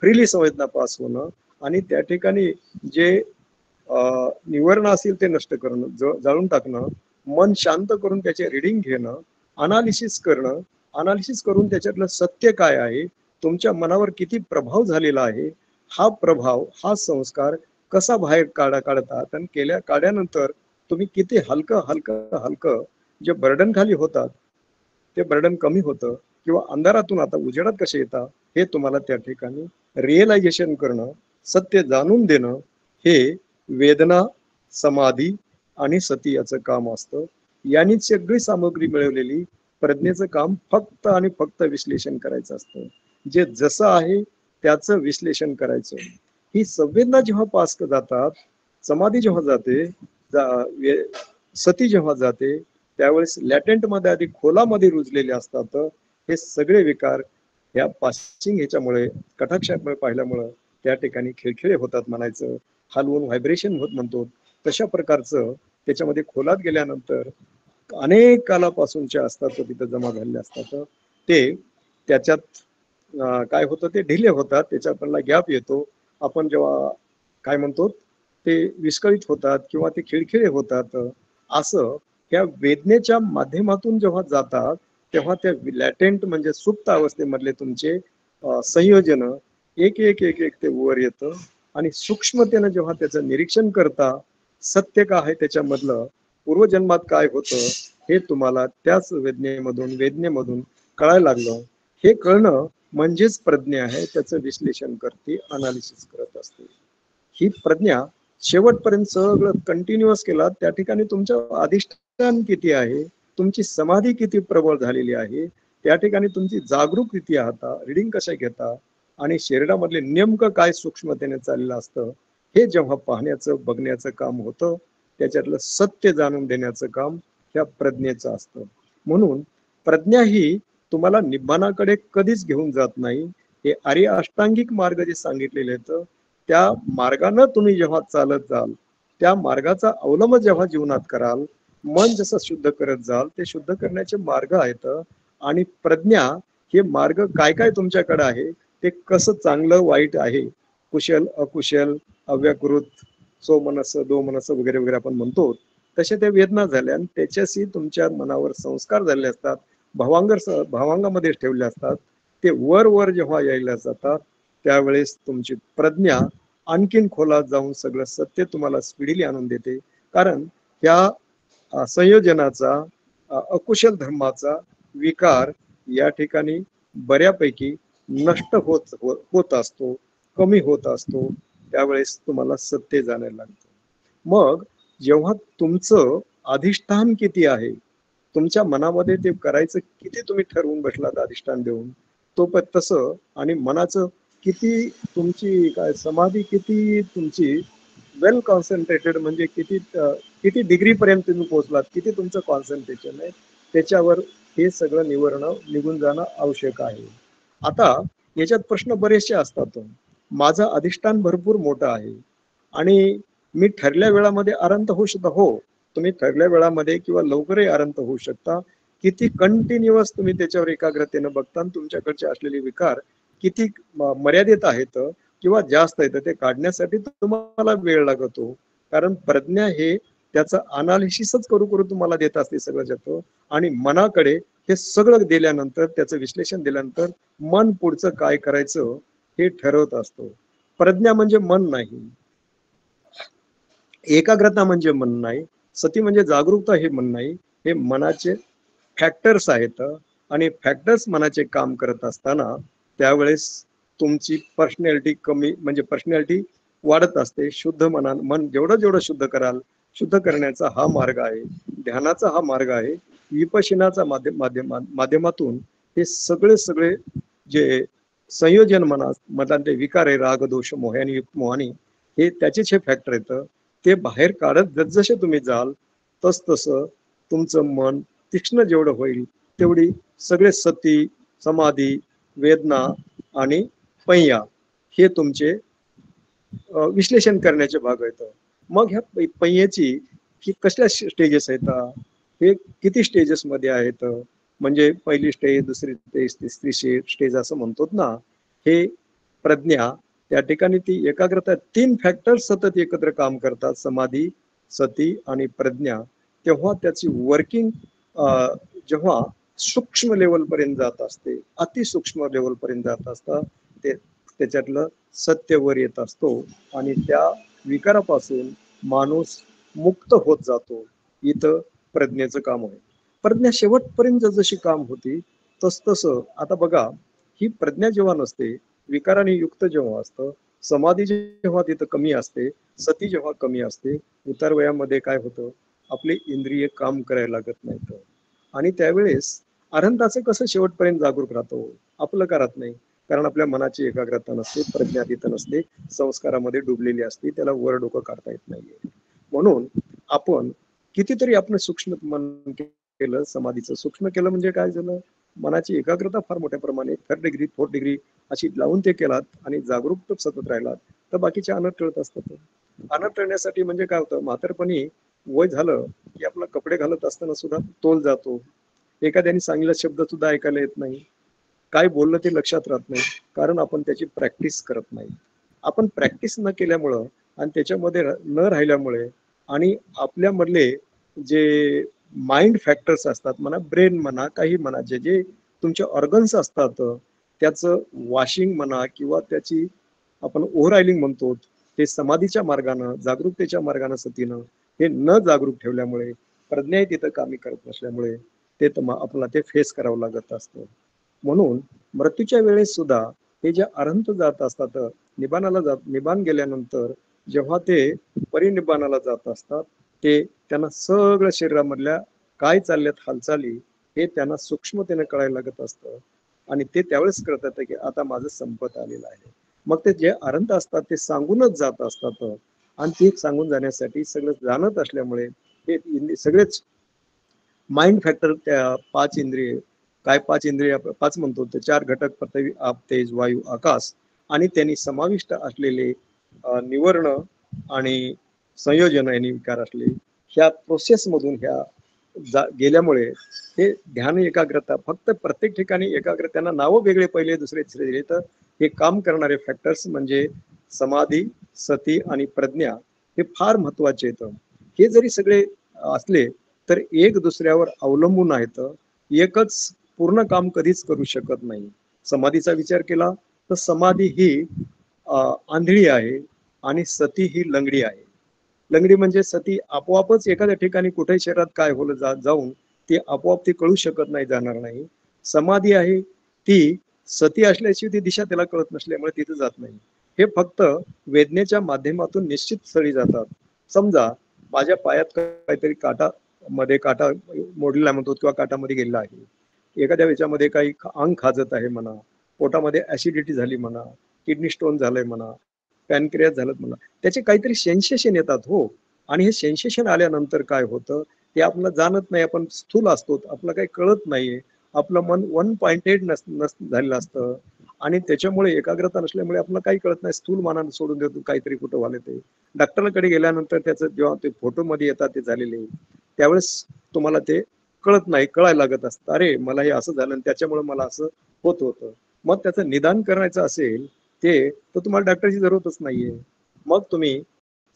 फ्रीली संवेदना पास होणं आणि त्या ठिकाणी जे निवरण असेल ते नष्ट करणं, जाळून टाकणं, मन शांत करून त्याचे रिडिंग घेणं, अनालिसिस करणं, अनालिसिस करून त्याच्यातलं सत्य काय आहे, तुमच्या मनावर किती प्रभाव झालेला आहे, हा प्रभाव हा संस्कार कसा बाहेर काढतात आणि काढल्यानंतर तुम्ही किती हलकं जे बर्डन खाली होतात ते बर्डन कमी होतं किंवा अंधारातून आता उजेडात कसे येतात हे तुम्हाला त्या ठिकाणी रिअलायझेशन करणं, सत्य जाणून देणं, हे वेदना, समाधी आणि सती याचं काम असतं. यांनी सगळी सामग्री मिळवलेली प्रज्ञेचं काम फक्त आणि फक्त विश्लेषण करायचं असतं. जे जसं आहे त्याचं विश्लेषण करायचं. ही संवेदना जेव्हा पास जातात, समाधी जेव्हा जाते, सती जेव्हा जाते, त्यावेळेस लॅटेंट मध्ये आधी खोलामध्ये रुजलेले असतात. हे सगळे विकार या पासिंग ह्याच्यामुळे कटाक्षामुळे पाहिल्यामुळं त्या ठिकाणी खिळखिळे होतात म्हणायचं, हलवून व्हायब्रेशन होत म्हणतो. तशा प्रकारचं त्याच्यामध्ये खोलात गेल्यानंतर अनेक कालापासूनचे असतात तिथं जमा झालेले असतात. ते त्याच्यात काय होतं, ते ढिले होतात, त्याच्याकडला गॅप येतो. आपण जेव्हा काय म्हणतो ते विस्कळीत होतात किंवा ते खिळखिळे होतात. असं त्या वेदनेच्या माध्यमातून जेव्हा जातात तेव्हा त्या लॅटेंट म्हणजे सुप्त अवस्थेमधले तुमचे संयोजन एक एक एक एक ते वर येतं आणि सूक्ष्मतेनं जेव्हा त्याचं निरीक्षण करता, सत्य काय आहे त्याच्यामधलं, पूर्वजन्मात काय होतं हे तुम्हाला त्याच वेदनेमधून कळायला लागलं. हे कळणं म्हणजेच प्रज्ञा आहे. त्याचं विश्लेषण करते, अनालिसिस करत असते. ही प्रज्ञा शेवटपर्यंत सगळं कंटिन्युअस केला, त्या ठिकाणी तुमचं अधिष्ठान किती आहे, तुमची समाधी किती प्रबळ झालेली आहे, त्या ठिकाणी तुमची जागरूक किती आहात, रिडिंग कशा घेता आणि शरीरामधले नेमकं काय सूक्ष्मतेने चाललेलं असतं, हे जेव्हा पाहण्याचं बघण्याचं काम होतं, त्याच्यातलं सत्य जाणून देण्याचं काम ह्या प्रज्ञेचं असतं. म्हणून प्रज्ञा ही तुम्हाला निब्बाणाकडे कधीच घेऊन जात नाही. हे आर्य अष्टांगिक मार्ग जे सांगितलेले आहेत, त्या मार्गानं तुम्ही जेव्हा चालत जाल, त्या मार्गाचा अवलंब जेव्हा जीवनात कराल, मन जसं शुद्ध करत जाल, ते शुद्ध करण्याचे मार्ग आहेत. आणि प्रज्ञा हे मार्ग काय काय तुमच्याकडे आहे, ते कसं चांगलं वाईट आहे, कुशल अकुशल, अव्याकृत, सोमनस दोमनस वगैरे वगैरे आपण म्हणतो, तसे ते वेदना झाल्या आणि त्याच्याशी तुमच्या मनावर संस्कार झाले असतात, भावांगामध्ये ठेवले असतात. ते वर वर जेव्हा यायला जातात त्यावेळेस तुमची प्रज्ञा आणखीन खोलात जाऊन सगळं सत्य तुम्हाला स्पिडीली आणून देते. कारण त्या संयोजनाचा, अकुशल धर्माचा विकार या ठिकाणी बऱ्यापैकी नष्ट होत असतो, कमी होत असतो. त्यावेळेस तुम्हाला सत्य जाणायला लागतं. मग जेव्हा तुमचं अधिष्ठान किती आहे, तुमच्या मनामध्ये ते करायचं किती तुम्ही ठरवून बसलात अधिष्ठान देऊन, तो पण तसं, आणि मनाचं किती तुमची काय समाधी किती तुमची वेल कॉन्सन्ट्रेटेड, म्हणजे किती किती डिग्री पर्यंत तुम्ही पोहोचलात, किती तुमचं कॉन्सन्ट्रेशन आहे, त्याच्यावर हे सगळं निघून जाणं आवश्यक आहे. आता याच्यात प्रश्न बरेचसे असतात. माझं अधिष्ठान भरपूर मोठं आहे आणि मी ठरल्या वेळामध्ये आरंत होऊ शकता. हो, तुम्ही ठरल्या वेळामध्ये किंवा लवकरही आरंत होऊ शकता. किती कंटिन्युअस तुम्ही त्याच्यावर एकाग्रतेनं बघता, तुमच्याकडचे असलेले विकार किती मर्यादित आहेत किंवा जास्त आहेत, ते काढण्यासाठी तुम्हाला वेळ लागतो. कारण प्रज्ञा हे त्याचं अनालिसिसच करू करू तुम्हाला देत असते सगळं जातं. आणि मनाकडे हे सगळं दिल्यानंतर, त्याचं विश्लेषण दिल्यानंतर, मन पुढचं काय करायचं हे ठरवत असतो. प्रज्ञा म्हणजे मन नाही, एकाग्रता म्हणजे मन नाही, सती म्हणजे जागरूकता हे मन नाही. हे मनाचे फॅक्टर्स आहेत आणि फॅक्टर्स मनाचे काम करत असताना त्यावेळेस तुमची पर्सनॅलिटी कमी, म्हणजे पर्सनॅलिटी वाढत असते. शुद्ध मन जेवढं जेवढं शुद्ध कराल, शुद्ध करण्याचा हा मार्ग आहे, ध्यानाचा हा मार्ग आहे, विपश्यनाचा माध्यमातून हे सगळे जे संयोजन मनातले विकार आहे, राग दोष मोहानी युक्त मोहानी, हे त्याचेच हे फॅक्टर येतं. ते बाहेर काढत जसजसे तुम्ही जाल तस तसं तुमचं मन तीक्ष्ण जेवढं होईल, तेवढी सगळे सती, समाधी, वेदना आणि पय्या हे तुमचे विश्लेषण करण्याचे भाग आहेत. मग ह्या पय्येची की कसल्या स्टेजेस आहेत, हे किती स्टेजेस मध्ये आहेत, म्हणजे पहिली स्टेज, दुसरी स्टेज, तिसरी स्टेज असं म्हणतो ना. हे प्रज्ञा त्या ठिकाणी ती एकाग्रता, 3 फॅक्टर सतत एकत्र काम करतात, समाधी, सती आणि प्रज्ञा. तेव्हा त्याची वर्किंग जेव्हा सूक्ष्म लेवल पर्यंत जात असते, अतिसूक्ष्म लेवल पर्यंत जात असतात, ते त्याच्यातलं सत्य वर येत असतो आणि त्या विकारापासून माणूस मुक्त होत जातो. इथं प्रज्ञेचं काम आहे. प्रज्ञा शेवटपर्यंत जशी काम होती तसतसं आता बघा, ही प्रज्ञा जेव्हा नसते, विकाराने युक्त जेव्हा असतं, समाधी जेव्हा तिथं कमी असते, सती जेव्हा कमी असते, उतार वयामध्ये काय होतं, आपले इंद्रिय काम करायला लागत नाहीत. आणि त्यावेळेस अनंताचं कसं शेवटपर्यंत जागरूक राहतो, आपलं करत नाही. कारण आपल्या मनाची एकाग्रता नसते, प्रज्ञा तिथं नसते, संस्कारामध्ये डुबलेली असते, त्याला वर डोकं काढता येत नाहीये. म्हणून आपण कितीतरी आपण सूक्ष्म मन केलं, समाधीचं सूक्ष्म केलं म्हणजे काय झालं, मनाची एकाग्रता फार मोठ्या प्रमाणे 3rd डिग्री 4th डिग्री अशी लावून ते केलात आणि जागरूक सतत राहिलात, तर बाकीचे अनर्थ टळत असतात. अनर्थ टळण्यासाठी म्हणजे काय होतं, म्हातारपणी वय झालं की आपला कपडे घालत असताना सुद्धा तोल जातो, एखाद्याने सांगितलं शब्द सुद्धा ऐकायला येत नाही, काय बोललं ते लक्षात राहत नाही, कारण आपण त्याची प्रॅक्टिस करत नाही. आपण प्रॅक्टिस न केल्यामुळं आणि त्याच्यामध्ये न राहिल्यामुळे आणि आपल्यामधले जे माइंड फॅक्टर्स असतात म्हणा, ब्रेन म्हणा, काही म्हणा, जे जे तुमचे ऑर्गन्स असतात, त्याचं वॉशिंग म्हणा किंवा त्याची आपण ओव्हर ऑइलिंग म्हणतो, ते समाधीच्या मार्गानं, जागरूकतेच्या मार्गानं, सतीनं हे न जागरूक ठेवल्यामुळे, प्रज्ञाही तिथं कामी करत नसल्यामुळे ते आपल्याला ते फेस करावं लागत असतं. म्हणून मृत्यूच्या वेळेस सुद्धा हे जे अरहंत जात असतात, निबान गेल्यानंतर जेव्हा ते परिनिब्बाणाला जात असतात, ते त्यांना सगळं शरीरामधल्या काय चालल्यात हालचाली हे त्यांना सूक्ष्मतेने कळायला लागत असतं. आणि ते त्यावेळेस कळतात की आता माझं संपत आलेलं आहे. मग ते जे अरहंत असतात ते सांगूनच जात असतात, आणि ते सांगून जाण्यासाठी सगळं जाणत असल्यामुळे हे सगळेच माइंड फॅक्टर, त्या 5 इंद्रिय, काय 5 इंद्रिय 5 म्हणतो, ते 4 घटक, पृथ्वी, आप, तेज, वायू, आकाश, आणि त्यांनी समाविष्ट असलेले निवर्ण आणि संयोजन आणि विकार असले, ह्या प्रोसेस मधून गेल्यामुळे हे ध्यान एकाग्रता, फक्त प्रत्येक ठिकाणी एकाग्रतेना नावं वेगळे, पहिले दुसरे तिसरे दिले, तर हे काम करणारे फॅक्टर्स म्हणजे समाधी, सती आणि प्रज्ञा हे फार महत्वाचे आहेत. हे जरी सगळे असले तर एक दुसऱ्यावर अवलंबून आहेत, एकच पूर्ण काम कधीच करू शकत नाही. समाधीचा विचार केला तर समाधी ही आंधळी आहे आणि सती ही लंगडी आहे. लंगडी म्हणजे सती आपोआपच एखाद्या ठिकाणी कुठे शरीरात काय होलं जाऊन ते आपोआप ते कळू शकत नाही, जाणार नाही. समाधी आहे ती सती असल्याची ती दिशा त्याला कळत नसल्यामुळे तिथे जात नाही. हे फक्त वेदनेच्या माध्यमातून निश्चित स्थळी जातात. समजा माझ्या पायात काहीतरी काटा मोडलेला म्हणतो किंवा काटामध्ये गेलेला आहे, एखाद्या याच्यामध्ये काही अंग खाजत आहे म्हणा, पोटामध्ये ऍसिडिटी झाली म्हणा, किडनी स्टोन झालंय म्हणा, पॅनक्रियास झालं म्हणा, त्याचे काहीतरी सेन्सेशन येतात हो. आणि हे सेन्सेशन आल्यानंतर काय होतं ते आपल्याला जाणत नाही, आपण स्थूल असतो, आपलं काही कळत नाहीये, आपलं मन 1 पॉइंटेड झालेलं असतं आणि त्याच्यामुळे एकाग्रता नसल्यामुळे आपल्याला काही कळत नाही, स्थूल मानानं सोडून देतो, काहीतरी कुठं व्हायला. ते डॉक्टरकडे गेल्यानंतर त्याचं जेव्हा ते फोटोमध्ये येतात ते झालेले, त्यावेळेस तुम्हाला ते कळत नाही, कळायला लागत असतं, अरे मला हे असं झालं त्याच्यामुळे मला असं होत होतं. मग त्याचं निदान करायचं असेल ते तर तुम्हाला डॉक्टरची जरूरतच नाहीये. मग तुम्ही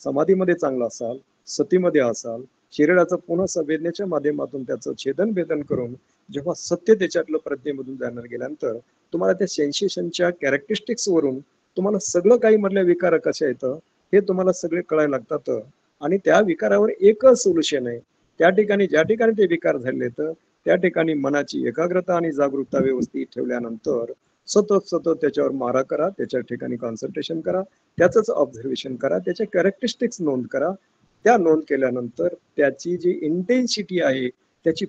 समाधीमध्ये चांगला असाल, सतीमध्ये असाल, शरीराचं पुन्हा संवेदनेच्या माध्यमातून त्याचं छेदन भेदन करून जेव्हा सत्य त्याच्यातलं प्रज्ञेमधून जाणार गेल्यानंतर तुम्हाला त्या सेन्सेशनच्या कॅरेक्टरिस्टिक्स वरून तुम्हाला सगळं काही मधल्या विकार कशा येतं हे तुम्हाला सगळे कळायला लागतात. आणि त्या विकारावर एकच सोल्युशन आहे. त्या ठिकाणी ज्या ठिकाणी ते विकार झाले तर त्या ठिकाणी मनाची एकाग्रता आणि जागरूकता व्यवस्थित ठेवल्यानंतर सतत सतत त्याच्यावर मारा करा, त्याच्या ठिकाणी कॉन्सन्ट्रेशन करा, त्याचंच ऑब्झर्वेशन करा, त्याच्या कॅरेक्टरिस्टिक्स नोंद करा. त्या नोंद केल्यानंतर त्याची जी इंटेन्सिटी आहे, त्याची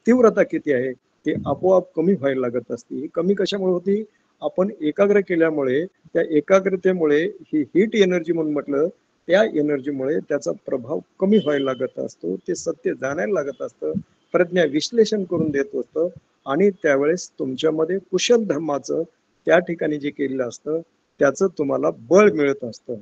तीव्रता किती आहे ते आपोआप कमी व्हायला लागत असते. कमी कशामुळे होती, आपण एकाग्र केल्यामुळे, त्या एकाग्रतेमुळे ही हीट एनर्जी म्हणून म्हटलं, त्या एनर्जीमुळे त्याचा प्रभाव कमी व्हायला लागत असतो, ते सत्य जाणायला लागत असतं, प्रज्ञा विश्लेषण करून देत असतं. आणि त्यावेळेस तुमच्यामध्ये कुशल धर्माचं त्या ठिकाणी जे केलेलं असतं त्याचं तुम्हाला बळ मिळत असतं.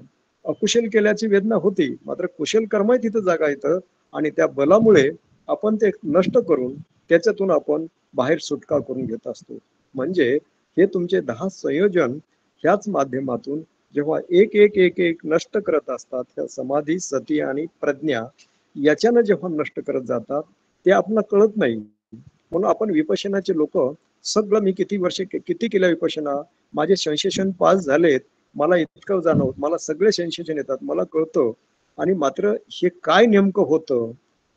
अकुशल केल्याची वेदना होती, मात्र कुशल कर्म तिथं जागा येतं आणि त्या बलामुळे आपण ते नष्ट करून त्याच्यातून आपण बाहेर सुटका करून घेत असतो. म्हणजे हे तुमचे 10 संयोजन ह्याच माध्यमातून जेव्हा एक एक एक एक नष्ट करत असतात, त्या समाधी, सती आणि प्रज्ञा याच्यानं जेव्हा नष्ट करत जातात ते आपल्याला कळत नाही. म्हणून आपण विपश्यनाचे लोक सगळं, मी किती वर्ष किती केलं विपश्यना, माझे सेन्सेशन पास झालेत, मला इतकं जाणवत, मला सगळे सेन्सेशन येतात, मला कळतं. आणि मात्र हे काय नेमकं होतं,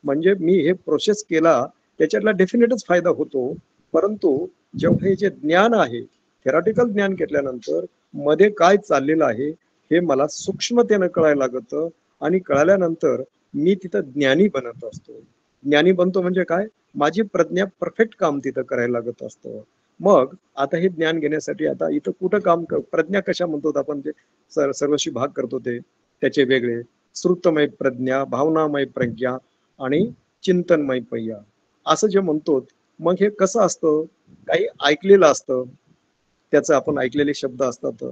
म्हणजे मी हे प्रोसेस केला त्याच्यातला डेफिनेटच फायदा होतो, परंतु जेव्हा हे जे ज्ञान आहे, थेरॉटिकल ज्ञान घेतल्यानंतर मध्ये काय चाललेलं आहे हे मला सूक्ष्मतेनं कळायला लागतं, आणि कळाल्यानंतर मी तिथं ज्ञानी बनत असतो. ज्ञानी बनतो म्हणजे काय, माझी प्रज्ञा परफेक्ट काम तिथं करायला लागत असतं. मग आता हे ज्ञान घेण्यासाठी आता इथं कुठं काम प्रज्ञा कशा म्हणतो आपण, जे सर्वशी भाग करतो ते त्याचे वेगळे, श्रुतमय प्रज्ञा, भावनामय प्रज्ञा आणि चिंतनमय प्रज्ञा असं जे म्हणतो. मग हे कसं असतं, काही ऐकलेलं असतं, त्याचं आपण ऐकलेले शब्द असतात,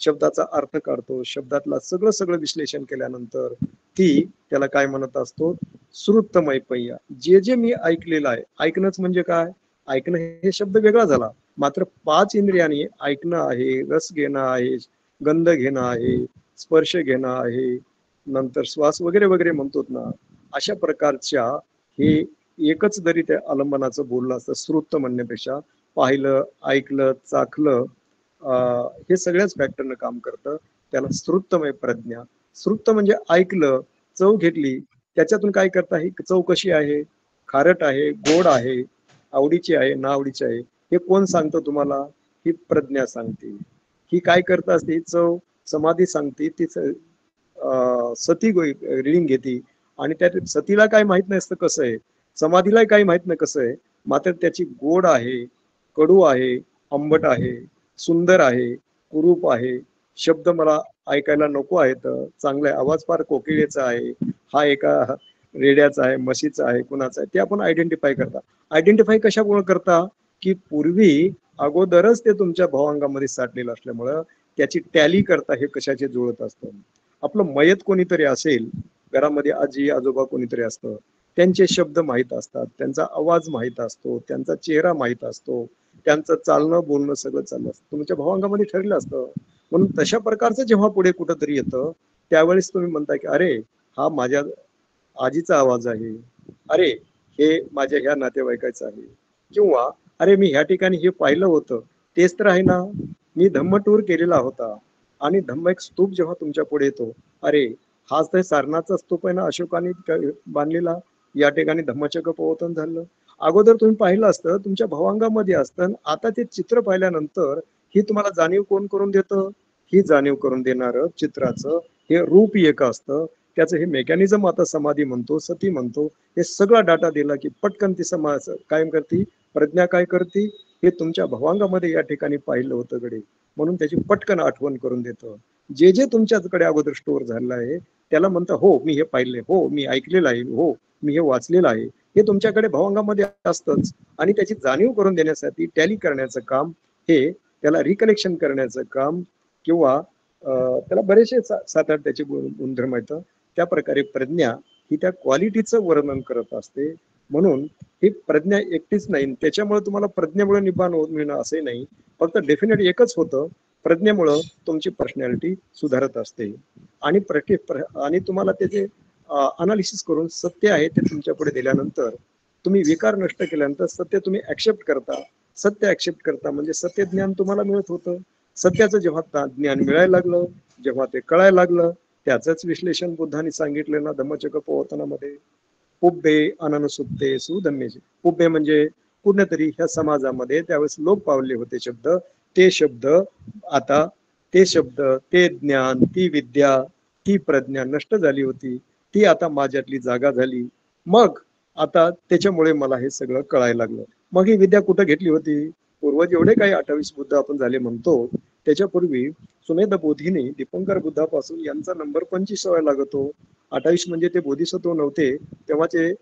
शब्दाचा अर्थ काढतो, शब्दातला सगळं सगळं विश्लेषण केल्यानंतर ती त्याला काय म्हणत असतो, श्रुतमय पय्या. जे जे मी ऐकलेलं आहे, ऐकणंच म्हणजे काय, ऐकणं हे शब्द वेगळा झाला, मात्र 5 इंद्रियांनी ऐकणं आहे, रस घेणं आहे, गंध घेणं आहे, स्पर्श घेणं आहे, नंतर श्वास वगैरे वगैरे म्हणतो ना, अशा प्रकारच्या हे एकच जरी त्या आलंबनाचं बोललं असतं श्रुत म्हणण्यापेक्षा, पाहिलं, ऐकलं, चाखलं, हे सगळ्याच फॅक्टरनं काम करतं. त्याला श्रुतमय प्रज्ञा. श्रुत म्हणजे ऐकलं, चव घेतली, त्याच्यातून काय करता, ही चव कशी आहे, खारट आहे, गोड आहे, आवडीची आहे, ना आवडीची आहे, हे कोण सांगतं तुम्हाला, ही प्रज्ञा सांगते. ही काय करत असते, ही चव समाधी सांगते, ती सती रिडिंग घेते, आणि त्या सतीला काय माहित नसतं कसं आहे, समाधीला काही माहित नाही कसं आहे, मात्र त्याची गोड आहे, कडू आहे, आंबट आहे, सुंदर आहे, कुरूप आहे, शब्द मला ऐकायला नको आहेत, चांगला आवाज फार कोकिळेचा आहे, हा एका रेड्याचा आहे, म्हशीचा आहे, कुणाचा आहे, ते आपण आयडेंटिफाय करता. आयडेंटिफाय कशामुळे करता, की पूर्वी अगोदरच ते तुमच्या भावांगामध्ये साठलेलं असल्यामुळं त्याची टॅली करता, हे कशाचे जुळत असतं. आपलं मयत कोणीतरी असेल घरामध्ये, आजी आजोबा कोणीतरी असतं, त्यांचे शब्द माहीत असतात, त्यांचा आवाज माहीत असतो, त्यांचा चेहरा माहीत असतो, त्यांचं चालणं बोलणं सगळं चाललं असतं, तुमच्या भावांगामध्ये ठरलं असतं. म्हणून तशा प्रकारचं जेव्हा पुढे कुठंतरी येतं, त्यावेळेस तुम्ही म्हणता की अरे, हा माझ्या आजीचा आवाज आहे, अरे हे माझ्या ह्या नातेवाईकाचं आहे, किंवा अरे मी ह्या ठिकाणी हे पाहिलं होतं, तेच तर आहे ना, मी धम्म टूर केलेला होता. आणि धम्म एक स्तूप जेव्हा तुमच्या पुढे येतो, अरे हाच तर सारनाथचा स्तूप आहे ना, अशोकाने बांधलेला, या ठिकाणी धम्मचक्र प्रवर्तन झालं. अगोदर तुम्ही पाहिलं असतं, तुमच्या भावांगामध्ये असतं, आता ते चित्र पाहिल्यानंतर ही तुम्हाला जाणीव कोण करून देतं, ही जाणीव करून देणार चित्राचं हे रूप एक असतं, त्याचं हे मेकॅनिझम आता समाधी म्हणतो, सती म्हणतो, हे सगळा डाटा दिला की पटकन ती समाज कायम करते, प्रज्ञा काय करते, हे तुमच्या भवांगामध्ये या ठिकाणी पाहिलं होतं गडे, म्हणून त्याची पटकन आठवण करून देतं. जे जे तुमच्याकडे अगोदर स्टोअर झालेलं आहे त्याला म्हणतं, हो मी हे पाहिलंय, हो मी ऐकलेलं आहे, हो मी हे वाचलेलं आहे, हे तुमच्याकडे भवांगामध्ये असतंच. आणि त्याची जाणीव करून देण्यासाठी टॅली करण्याचं काम, हे त्याला रिकलेक्शन करण्याचं काम, किंवा त्याला बरेचसे 7-8 त्याचे गुणधर्म आहेत. त्या प्रकारे प्रज्ञा ही त्या क्वालिटीचं वर्णन करत असते. म्हणून ही प्रज्ञा एकटीच नाही, त्याच्यामुळे तुम्हाला प्रज्ञेमुळे निब्बाण मिळणं असंही नाही, फक्त डेफिनेट एकच होतं, प्रज्ञेमुळं तुमची पर्सनॅलिटी सुधारत असते. आणि आणि तुम्हाला त्याचे अनालिसिस करून सत्य आहे ते तुमच्या पुढे दिल्यानंतर, तुम्ही विकार नष्ट केल्यानंतर सत्य तुम्ही ऍक्सेप्ट करता. सत्य ऍक्सेप्ट करता म्हणजे सत्य ज्ञान तुम्हाला मिळत होतं. सत्याचं जेव्हा ज्ञान मिळायला लागलं, जेव्हा ते कळायला लागलं, त्याचंच विश्लेषण बुद्धांनी सांगितलं ना धम्मचक्र प्रवर्तनामध्ये, पुब्बे अननुसुप्ते सुधम्येचे. पुब्बे म्हणजे कुठेतरी ह्या समाजामध्ये त्यावेळेस लोक पावले होते शब्द, ते शब्द आता, ते शब्द, ते ज्ञान, ती विद्या, ती प्रज्ञा नष्ट झाली होती, ती आता माझ्यातली जागा झाली. मग आता त्याच्यामुळे मला हे सगळं कळायला लागलं. मग ही विद्या कुठं घेतली होती, पूर्वज एवढे काही 28 बुद्ध आपण झाले म्हणतो, त्याच्यापूर्वी सुमेध बोधीने दीपंकर बुद्धापासून यांचा नंबर 25 लागतो. 28 म्हणजे ते बोधिसत्व नव्हते तेव्हाचे,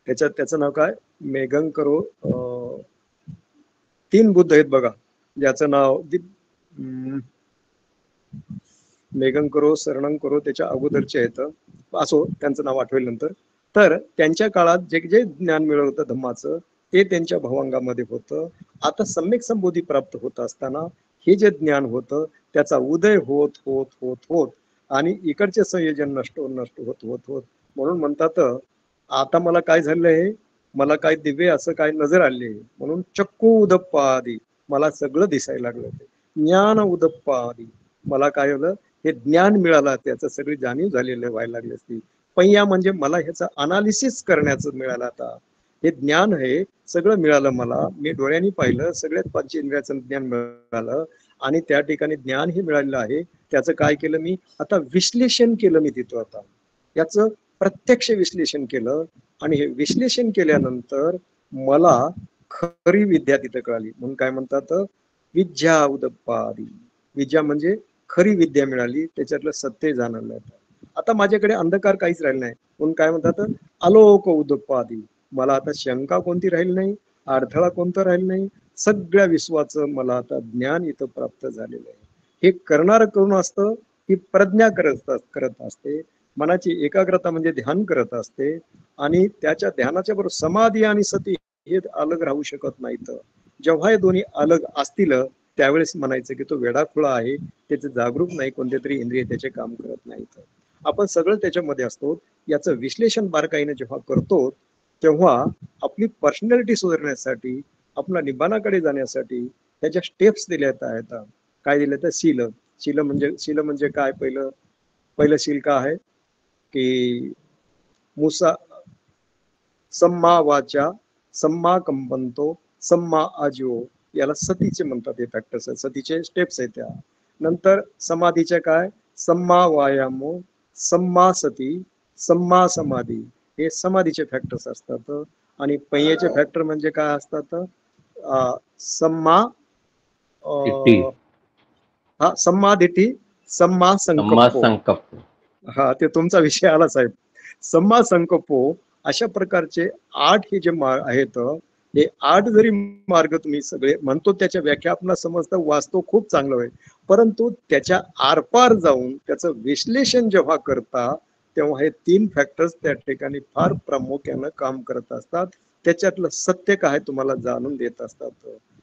त्याचं नाव काय, मेघंकरो, 3 बुद्ध आहेत बघा, ज्याचं नाव मेघंकरो, शरणंकरो, त्याच्या अगोदरचे आहेत, असो त्यांचं नाव आठवेल नंतर. तर त्यांच्या काळात जे जे ज्ञान मिळत होतं धम्माचं, ते त्यांच्या भवांगामध्ये होतं. आता सम्यक संबोधी प्राप्त होत असताना हे जे ज्ञान होतं त्याचा उदय होत होत होत होत आणि इकडचे संयोजन नष्ट नष्ट होत होत होत, म्हणून म्हणतात आता मला काय झालंय, मला काय दिव्य असं काय नजर आले, म्हणून चक्कू उदप्पा आदी मला सगळं दिसायला लागलं, ज्ञान उदप्पा आदी मला काय होलं, हे ज्ञान मिळालं, त्याचं सगळी जाणीव झालेलं व्हायला लागली असती. पय्या म्हणजे मला ह्याचं अनालिसिस करण्याचं मिळालं आता. हे ज्ञान आहे सगळं मिळालं मला, मी डोळ्यांनी पाहिलं, सगळ्यात पंचेंद्रियाचं ज्ञान मिळालं आणि त्या ठिकाणी ज्ञान हे मिळालेलं आहे. त्याचं काय केलं मी आता विश्लेषण केलं मी तिथं आता याचं प्रत्यक्ष विश्लेषण केलं आणि हे विश्लेषण केल्यानंतर मला खरी विद्या तिथं कळाली. म्हणून काय म्हणतात विद्या उदपादी, विद्या म्हणजे खरी विद्या मिळाली, त्याच्यातलं सत्य जाणवलं. आता माझ्याकडे अंधकार काहीच राहिलं नाही, म्हणून काय म्हणतात आलोक उदपादी, मला आता शंका कोणती राहिली नाही, अडथळा कोणता राहिला नाही, सगळ्या विश्वाचं मला आता ज्ञान इथं प्राप्त झालेलं आहे. हे करणार करून असतं की प्रज्ञा करत असते, मनाची एकाग्रता म्हणजे ध्यान करत असते आणि त्याच्या ध्यानाच्या बरोबर समाधी आणि सती हे अलग राहू शकत नाहीत. जेव्हा हे दोन्ही अलग असतील त्यावेळेस म्हणायचं की तो वेडाखुळा आहे, त्याचे जागरूक नाही, कोणते तरी इंद्रिय त्याचे काम करत नाहीत. आपण सगळं त्याच्यामध्ये असतो. याचं विश्लेषण बारकाईने जेव्हा करतो तेव्हा आपली पर्सनॅलिटी सुधारण्यासाठी, आपला निब्बाणाकडे जाण्यासाठी त्याच्या स्टेप्स दिल्यात आहेत. काय दिलं तर शील, शील म्हणजे काय, पहिलं शील काय आहे की मुसा सम्मा वाचा, सम्मा कंपंतो, सम्मा आजीव, याला सतीचे म्हणतात. हे फॅक्टर्स आहेत, सतीचे स्टेप्स आहेत. त्या नंतर समाधीच्या काय सम्मा वायामो, सम्मा सती, सम्मा समाधी, हे समाधीचे फॅक्टर्स असतात. आणि पय्येचे फॅक्टर म्हणजे काय असतात सम्मा हा सम्मा दिठी, सम्मा संकल्प, हा ते तुमचा विषय आला साहेब. सम्मा संकल्पो, अशा प्रकारचे 8 हे जे आहेत, हे 8 जरी मार्ग तुम्ही सगळे म्हणतो त्याच्या व्याख्या आपल्याला समजतं, वास्तव खूप चांगलं आहे, परंतु त्याच्या आरपार जाऊन त्याचं विश्लेषण जेव्हा करता तेव्हा हे 3 फॅक्टर्स त्या ठिकाणी फार प्रामुख्यानं काम करत असतात. त्याच्यातलं सत्य काय तुम्हाला जाणून देत असतात.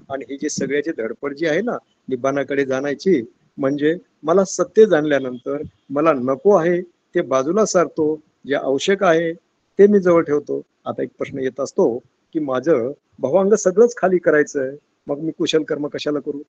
आणि ही जी सगळ्याची धडपड जी आहे ना निब्बाणाकडे जाण्याची, म्हणजे मला सत्य जाणल्यानंतर मला नको आहे ते बाजूला सारतो, जे आवश्यक आहे ते मी जवळ ठेवतो. आता एक प्रश्न येत असतो की माझं भवांग सगळंच खाली करायचंय, मग मी कुशल कर्म कशाला करू?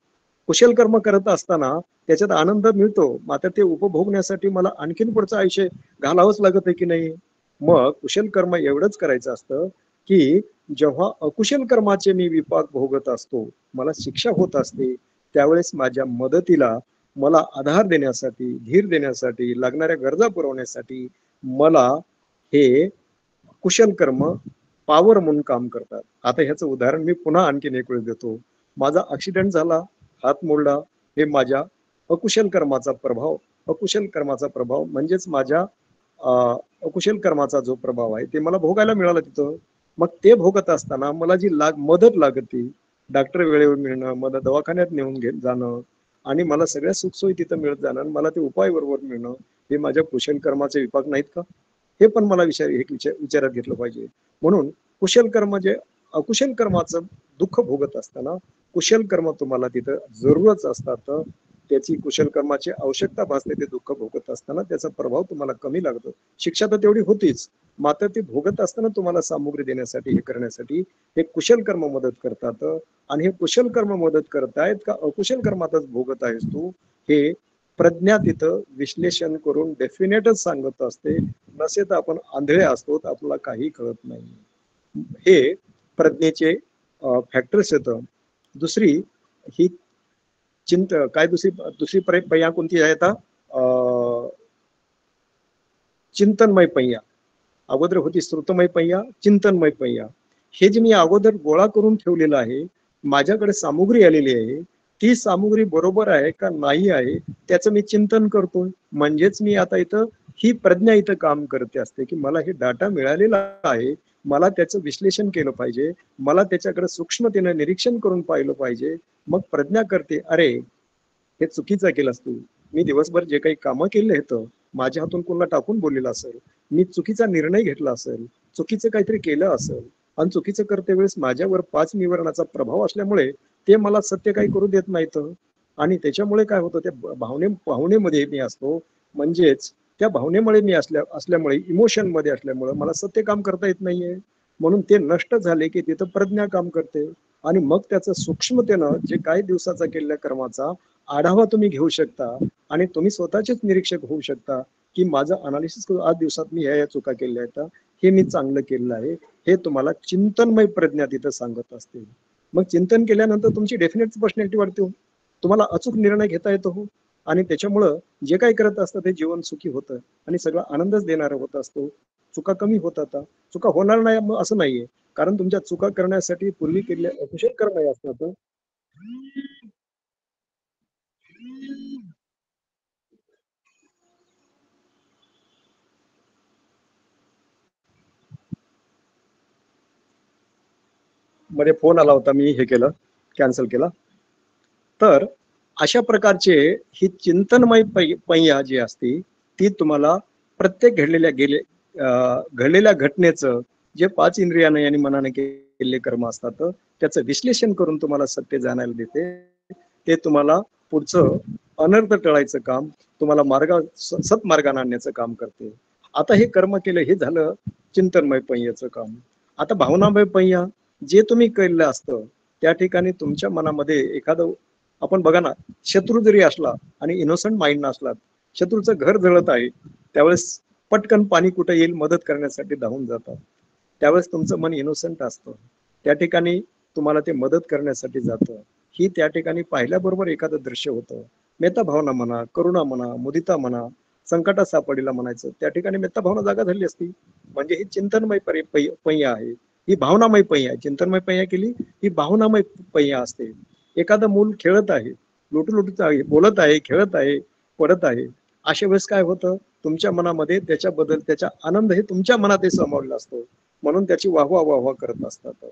कुशल कर्म करत असताना त्याच्यात आनंद मिळतो, मात्र ते उपभोगण्यासाठी मला आणखीन पुढचं आयुष्य घालावंच लागत आहे की नाही? मग कुशल कर्म एवढंच करायचं असतं की जेव्हा अकुशल कर्माचे मी विपाक भोगत असतो, मला शिक्षा होत असते, त्यावेळेस माझ्या मदतीला, मला आधार देण्यासाठी, धीर देण्यासाठी, लागणाऱ्या गरजा पुरवण्यासाठी मला हे कुशल कर्म पावर म्हणून काम करतात. आता ह्याचं उदाहरण मी पुन्हा आणखीन एक वेळ देतो. माझा ऍक्सिडेंट झाला, हात मोडला, हे माझ्या अकुशल कर्माचा प्रभाव. अकुशल कर्माचा प्रभाव म्हणजेच माझ्या अकुशल कर्माचा जो प्रभाव आहे ते मला भोगायला मिळाला तिथं. मग ते भोगत असताना मला जी मदत लागते, डॉक्टर वेळेवर मिळणं, मला दवाखान्यात नेऊन जाणं आणि मला सगळ्या सुखसोयी तिथं मिळत जाणं, मला ते उपाय बरोबर मिळणं, हे माझ्या कुशल कर्माचे विपाक नाहीत का? हे पण मला विचारात घेतलं पाहिजे. म्हणून कुशल कर्म जे अकुशल कर्माचं दुःख भोगत असताना कुशल कर्म तुम्हाला तिथं जरूरच असतात. त्याची कुशल कर्माची आवश्यकता भासते, ते दुःख भोगत असताना त्याचा प्रभाव तुम्हाला कमी लागतो. शिक्षा तर तेवढी होतीच, मात्र ते भोगत असताना तुम्हाला सामुग्री देण्यासाठी, हे करण्यासाठी हे कुशल कर्म मदत करतात. आणि हे कुशल कर्म मदत करतायत का अकुशल कर्मातच भोगत आहेस तू, हे प्रज्ञा तिथं विश्लेषण करून डेफिनेटच सांगत असते. नसे तर आपण आंधळे असतो, आपल्याला काही कळत नाही. हे प्रज्ञेचे फॅक्टर्स येतं. दुसरी ही काय दुसरी पय्या कोणती आहे आता? चिंतनमय पय्या. अगोदर होती श्रुतमय पय्या, चिंतनमय पय्या. हे जे मी अगोदर गोळा करून ठेवलेलं आहे, माझ्याकडे सामुग्री आलेली आहे, ती सामुग्री बरोबर आहे का नाही आहे त्याचं मी चिंतन करतो. म्हणजेच मी आता इथं ही प्रज्ञा इथं काम करते असते की मला हे डाटा मिळालेला आहे, मला त्याचं विश्लेषण केलं पाहिजे, मला त्याच्याकडे सूक्ष्मतेनं निरीक्षण करून पाहिलं पाहिजे. मग प्रज्ञा करते, अरे हे चुकीचं केलंस तू, मी दिवसभर जे काही कामं केले आहेत, माझ्या हातून कोणाला टाकून बोललेलं असेल, मी चुकीचा निर्णय घेतला असेल, चुकीचं काहीतरी केलं असेल, आणि चुकीचं करते वेळेस माझ्यावर 5 निवारणाचा प्रभाव असल्यामुळे ते मला सत्य काही करू देत नाहीत. आणि त्याच्यामुळे काय होतं, त्या भावनेमध्ये मी असतो, म्हणजेच त्या भावनेमुळे मी असल्यामुळे, इमोशन मध्ये असल्यामुळे मला सत्य काम करता येत नाहीये. म्हणून ते नष्ट झाले की तिथं प्रज्ञा काम करते. आणि मग त्याचं सूक्ष्मतेनं जे काही दिवसाचा केलेल्या कर्माचा आढावा तुम्ही घेऊ शकता आणि तुम्ही स्वतःचेच निरीक्षक होऊ शकता की माझं अनालिसिस करून आज दिवसात मी ह्या चुका केल्या आहेत, हे मी चांगलं केलेलं आहे, हे तुम्हाला चिंतनमय प्रज्ञा तिथं सांगत असते. मग चिंतन केल्यानंतर तुमची डेफिनेट पर्सनॅलिटी वाढते हो. तुम्हाला अचूक निर्णय घेता येतो हो. आणि त्याच्यामुळं जे काही करत असतं ते जीवन सुखी होतं आणि सगळं आनंदच देणारं होत असतो. चुका कमी होतात. चुका होणार नाही असं नाहीये, कारण तुमच्या चुका करण्यासाठी पूर्वी केलेल्या अकुशल कर्म असतात. मध्ये फोन आला होता, मी हे केलं, कॅन्सल केला. तर अशा प्रकारचे ही चिंतनमय पैया जी असते ती तुम्हाला प्रत्येक घडलेल्या घटनेचं जे 5 इंद्रियाने आणि मनाने केलेले कर्म असतात त्याचं विश्लेषण करून तुम्हाला सत्य जाणायला देते. ते तुम्हाला पुढचं अनर्थ टळायचं काम, तुम्हाला सत्मार्गाने आणण्याचं काम करते. आता हे कर्म केलं हे झालं चिंतनमय पैयाचं काम. आता भावनामय पैया जे तुम्ही केलेलं असतं त्या ठिकाणी तुमच्या मनामध्ये एखादं, आपण बघा ना, शत्रू जरी असला आणि इनोसंट माइंड नसला, शत्रूचं घर जळत आहे त्यावेळेस पटकन पाणी कुठे येईल मदत करण्यासाठी धावून जातात. त्यावेळेस तुमचं मन इनोसंट असतं, त्या ठिकाणी तुम्हाला ते मदत करण्यासाठी जातं. ही त्या ठिकाणी पाहिल्याबरोबर एखादं दृश्य होतं. मेत्ता भावना म्हणा, करुणा म्हणा, मुदिता म्हणा, संकटात सापडलेला म्हणायचं, त्या ठिकाणी मेत्ता भावना जागा झाली असती. म्हणजे ही चिंतनमय पैया आहे, ही भावनामय पैया आहे. चिंतनमय पैया केली ही भावनामय पैया असते. एखादं मूल खेळत आहे, लुटूलुटूत आहे, बोलत आहे, खेळत आहे, पडत आहे, अशा वेळेस काय होतं, तुमच्या मनामध्ये त्याच्याबद्दल त्याचा आनंद हे तुमच्या मनात सामावलेला असतो, म्हणून त्याची वाहवा वाहवा करत असतात.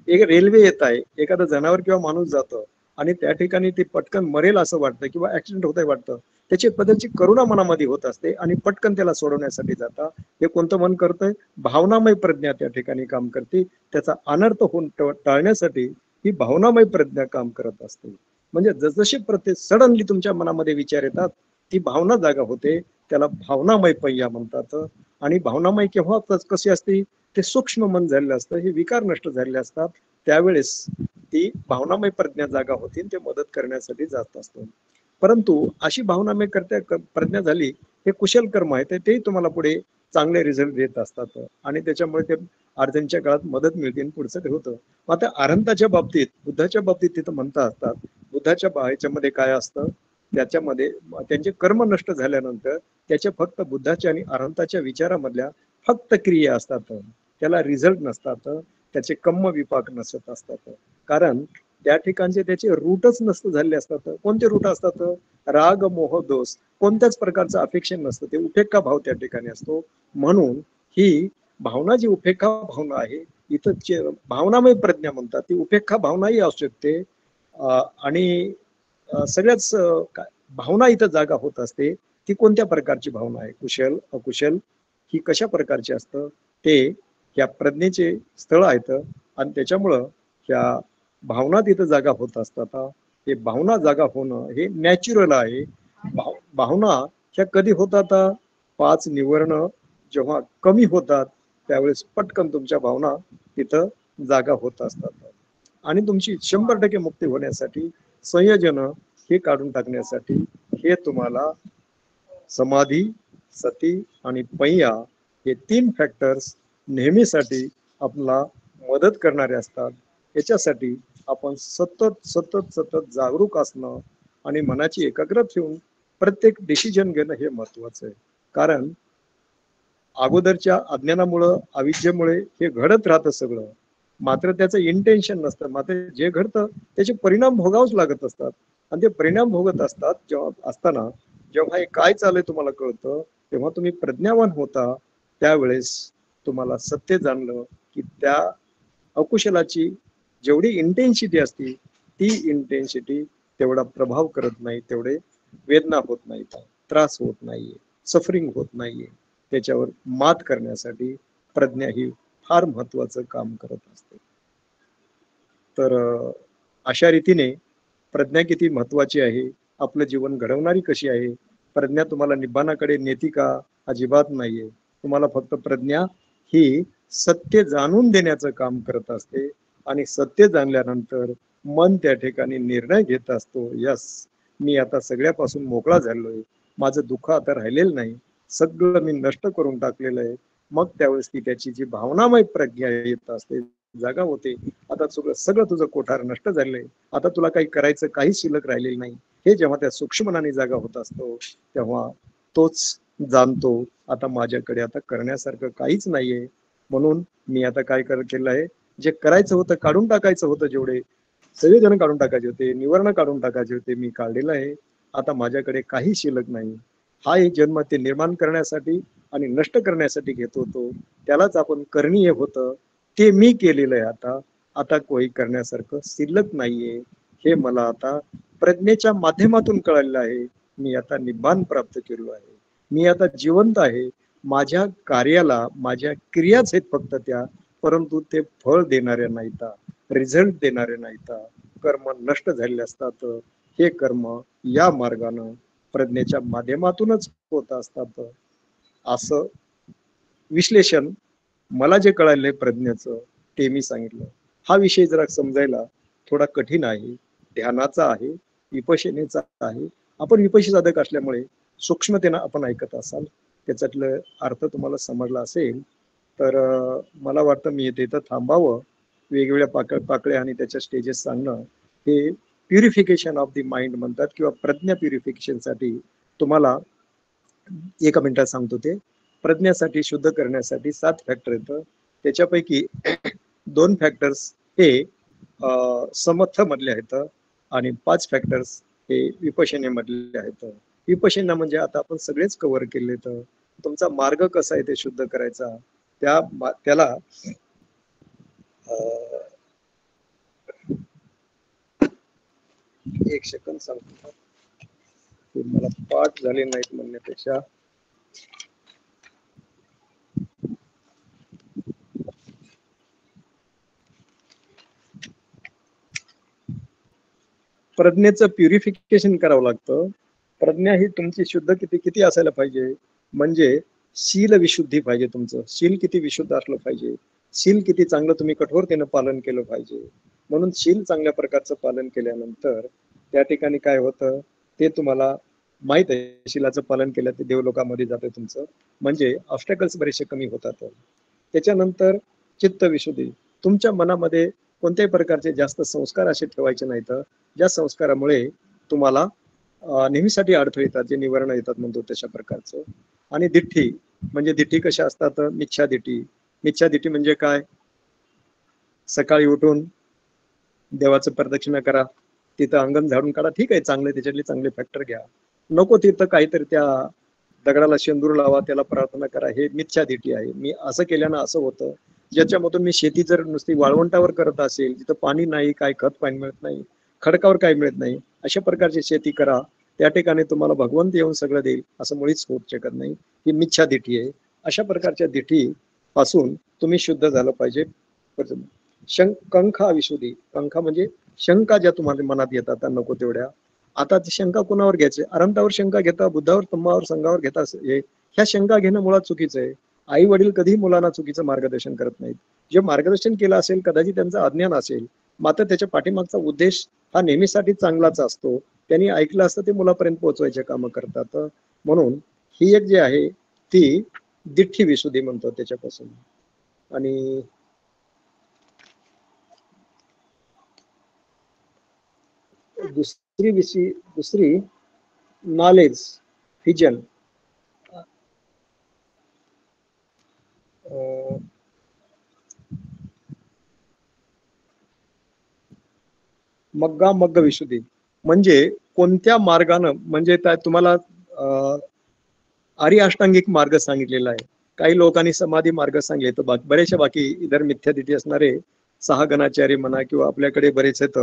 एक रेल्वे येत आहे, एखादं जनावर किंवा माणूस जातं आणि त्या ठिकाणी ते पटकन मरेल असं वाटतं किंवा ऍक्सिडेंट होत आहे वाटतं, त्याची बद्दलची करुणा मनामध्ये होत असते आणि पटकन त्याला सोडवण्यासाठी जाता. हे कोणतं मन करतंय? भावनामय प्रज्ञा त्या ठिकाणी काम करते. त्याचा अनर्थ होऊन टाळण्यासाठी ही भावनामय प्रज्ञा काम करत असते. म्हणजे जसजसे प्रत्येक सडनली तुमच्या मनामध्ये विचार येतात ती भावना जागा होते, त्याला भावनामय पैया म्हणतात. आणि भावनामय केव्हा कशी असते? ते सूक्ष्म मन झालेलं असतं, हे विकार नष्ट झालेले असतात, त्यावेळेस ती भावनामय प्रज्ञा जागा होती, ते मदत करण्यासाठी जात असतो. परंतु अशी भावनामय प्रज्ञा झाली, हे कुशल कर्म आहे, तेही तुम्हाला पुढे चांगले रिझल्ट देत असतात आणि त्याच्यामुळे ते अडचणीच्या काळात मदत मिळते आणि पुढचं ते होतं. आता अरहंताच्या बाबतीत, बुद्धाच्या बाबतीत तिथं म्हणता असतात, बुद्धाच्या ह्याच्यामध्ये काय असतं, त्याच्यामध्ये त्यांचे कर्म नष्ट झाल्यानंतर त्याच्या फक्त बुद्धाच्या आणि अरहंताच्या विचारामधल्या फक्त क्रिया असतात, त्याला रिझल्ट नसतात, त्याचे कम्म विपाक नसत असतात. कारण त्या ठिकाणचे त्याचे रूटच नसत झालेले असतात. कोणते रूट असतात? राग मोह दोष, कोणत्याच प्रकारचं अफेक्शन नसतं, ते उपेक्षा भाव त्या ठिकाणी असतो. म्हणून ही भावना जी उपेक्षा भावना आहे, इथं भावनामय प्रज्ञा म्हणतात, ती उपेक्षा भावनाही असू शकते. आणि सगळ्याच भावना इथं जागा होत असते. ती कोणत्या प्रकारची भावना आहे, कुशल अकुशल, ही कशा प्रकारची असतं, ते या प्रज्ञेचे स्थळ आहेत. आणि त्याच्यामुळं ह्या भावना तिथं जागा होत असतात. हे भावना जागा होणं हे नॅचरल आहे. भावना ह्या कधी होतात? 5 निवर्ण जेव्हा कमी होतात त्यावेळेस पटकन तुमच्या भावना तिथं जागा होत असतात. आणि तुमची 100% मुक्ती होण्यासाठी संयोजन हे काढून टाकण्यासाठी हे तुम्हाला समाधी, सती आणि पैया हे 3 फॅक्टर्स नेहमीसाठी आपला मदत करणारे असतात. याच्यासाठी आपण सतत सतत सतत जागरूक असणं आणि मनाची एकाग्रता ठेवून प्रत्येक डिसिजन घेणं हे महत्वाचं आहे. कारण अगोदरच्या अज्ञानामुळं, अविद्येमुळे हे घडत राहतं सगळं, मात्र त्याचं इंटेन्शन नसतं. मात्र जे घडतं त्याचे परिणाम भोगावच लागत असतात. आणि ते परिणाम भोगत असतात जेव्हा हे काय चाललंय तुम्हाला कळतं, तेव्हा तुम्ही प्रज्ञावान होता. त्यावेळेस तुम्हाला सत्य जाणलं की त्या अकुशलाची जेवढी इंटेन्सिटी असती, ती इंटेन्सिटी तेवढा प्रभाव करत नाही, तेवढे वेदना होत नाहीत, त्रास होत नाहीये, सफरिंग होत नाहीये. त्याच्यावर मात करण्यासाठी प्रज्ञा ही फार महत्वाचं काम करत असते. तर अशा रीतीने प्रज्ञा किती महत्वाची आहे, आपलं जीवन घडवणारी कशी आहे. प्रज्ञा तुम्हाला निब्बाणाकडे नेती का? अजिबात नाहीये. तुम्हाला फक्त प्रज्ञा ही सत्य जाणून देण्याचं काम करत असते आणि सत्य जाणल्यानंतर मन त्या ठिकाणी निर्णय घेत असतो, यस, मी आता सगळ्यापासून मोकळा झालोय, माझं दुःख आता राहिलेलं नाही, सगळं मी नष्ट करून टाकलेलं आहे, मग त्यावेळेस ती त्याची जी भावनामय प्रज्ञा येत असते, जागा होते. आता सगळं सगळं तुझं कोठार नष्ट झालंय, आता तुला काही करायचं काही शिल्लक राहिलेलं नाही. हे जेव्हा त्या सूक्ष्मनाने जागा होत असतो तेव्हा तोच जाणतो आता माझ्याकडे आता करण्यासारखं काहीच नाहीये. म्हणून मी आता काय केलं आहे, जे करायचं होतं काढून टाकायचं होतं, जेवढे सगळेजण काढून टाकायचे होते, निवर्ण काढून टाकायचे होते, मी काढलेलं आहे. आता माझ्याकडे काही शिल्लक नाही. हा एक जन्म ते निर्माण करण्यासाठी आणि नष्ट करण्यासाठी घेत होतो, त्यालाच आपण करणीय होतं, ते मी केलेलं आहे. आता आता कोणी करण्यासारखं शिल्लक नाहीये, हे मला आता प्रज्ञेच्या माध्यमातून कळालेलं आहे. मी आता निब्बाण प्राप्त केलो आहे, मी आता जिवंत आहे. माझ्या कार्याला माझ्या क्रियाच आहेत फक्त त्या, परंतु ते फळ देणाऱ्या नाहीत, रिझल्ट देणारे नाहीत. कर्म नष्ट झालेले असतात. हे कर्म या मार्गानं प्रज्ञेच्या माध्यमातूनच होत असतात. असं विश्लेषण मला जे कळालंय प्रज्ञेचं ते मी सांगितलं. हा विषय जरा समजायला थोडा कठीण आहे, ध्यानाचा आहे, विपश्यनेचा आहे. आपण विपश्य साधक असल्यामुळे सूक्ष्मतेनं आपण ऐकत असाल, त्याच्यातलं अर्थ तुम्हाला समजला असेल तर मला वाटतं मी इथं थांबावं. वेगवेगळ्या पाकळ्या आणि त्याच्या स्टेजेस सांगणं हे प्युरिफिकेशन ऑफ द माइंड म्हणतात, किंवा प्रज्ञा प्युरिफिकेशनसाठी तुम्हाला एका मिनिटात सांगतो. ते प्रज्ञासाठी शुद्ध करण्यासाठी 7 फॅक्टर येतं. त्याच्यापैकी 2 फॅक्टर्स हे समर्थ मधले आहेत आणि 5 फॅक्टर्स हे विपश्यने मधले आहेत. विपश्यना म्हणजे आता आपण सगळेच कव्हर केले. तर तुमचा मार्ग कसा आहे ते शुद्ध करायचा, त्याला एक सेकंद सांगतो, मला पाठ झाले नाहीत म्हणण्यापेक्षा प्रज्ञेचं प्युरिफिकेशन करावं लागतं. प्रज्ञा ही तुमची शुद्ध किती किती असायला पाहिजे, म्हणजे शील विशुद्धी पाहिजे. तुमचं शील किती विशुद्ध असलं पाहिजे, शील किती चांगलं तुम्ही कठोरतेनं पालन केलं पाहिजे. म्हणून शील चांगल्या प्रकारचं पालन केल्यानंतर त्या ठिकाणी काय होतं ते तुम्हाला माहित आहे. शीलाचं पालन केलं ते देवलोकामध्ये जातं तुमचं, म्हणजे ऑब्स्टॅकल्स बरेचसे कमी होतात. त्याच्यानंतर चित्त विशुद्धी. तुमच्या मनामध्ये कोणत्याही प्रकारचे जास्त संस्कार असे ठेवायचे नाहीत, ज्या संस्कारामुळे तुम्हाला नेहमीसाठी अडथळे येतात, जे निवारण येतात म्हणतो तशा प्रकारचं. आणि दिठ्ठी म्हणजे दिठ्ठी कशा असतात, मिच्छा दिठी. मिच्छा दिठी म्हणजे काय, सकाळी उठून देवाचं प्रदक्षिणा करा, तिथं अंगण झाडून काढा, ठीक आहे, चांगले त्याच्यातले चांगले फॅक्टर घ्या. नको तिथं काहीतरी त्या दगडाला शेंदूर लावा, त्याला प्रार्थना करा, हे मिथ्या दिठी आहे. मी असं केल्यानं असं होतं, ज्याच्यामधून मी शेती जर नुसती वाळवंटावर करत असेल, जिथं पाणी नाही, काय खत पाणी मिळत नाही, खडकावर काय मिळत नाही, अशा प्रकारची शेती करा, त्या ठिकाणी तुम्हाला भगवंत येऊन सगळं देईल, असं मुळीच होऊ शकत नाही. ही मिथ्या दिठी आहे. अशा प्रकारच्या दिठी पासून तुम्ही शुद्ध झालं पाहिजे. कंखा विशुद्धी. कंखा म्हणजे शंका ज्या तुम्हाला मनात येतात नको तेवढ्या. आता ती शंका कुणावर घ्यायची, अनंतावर शंका घेता, बुद्धावर, तंबावर, संघावर घेता, ह्या शंका घेणं मुळात चुकीचं आहे. आई वडील कधीही मुलांना चुकीचं मार्गदर्शन करत नाहीत. जे मार्गदर्शन केलं असेल कदाचित त्यांचं अज्ञान असेल, मात्र त्याच्या पाठीमागचा उद्देश हा नेहमीसाठी चांगलाच असतो. त्यांनी ऐकलं असतं ते मुलापर्यंत पोहोचवायचे कामं करतात. म्हणून ही एक जी आहे ती दिठ्ठी विशुद्धी म्हणतो त्याच्यापासून. आणि दुसरी नॉलेज, व्हिजन. मग्गा मग्ग विशुद्धी म्हणजे कोणत्या मार्गानं, म्हणजे तुम्हाला आर्य अष्टांगिक मार्ग सांगितलेला आहे. काही लोकांनी समाधी मार्ग सांगले, तर बरेचशा बाकी इतर मिथ्यादिठी असणारे 6 गणाचार्य म्हणा, किंवा आपल्याकडे बरेच आहेत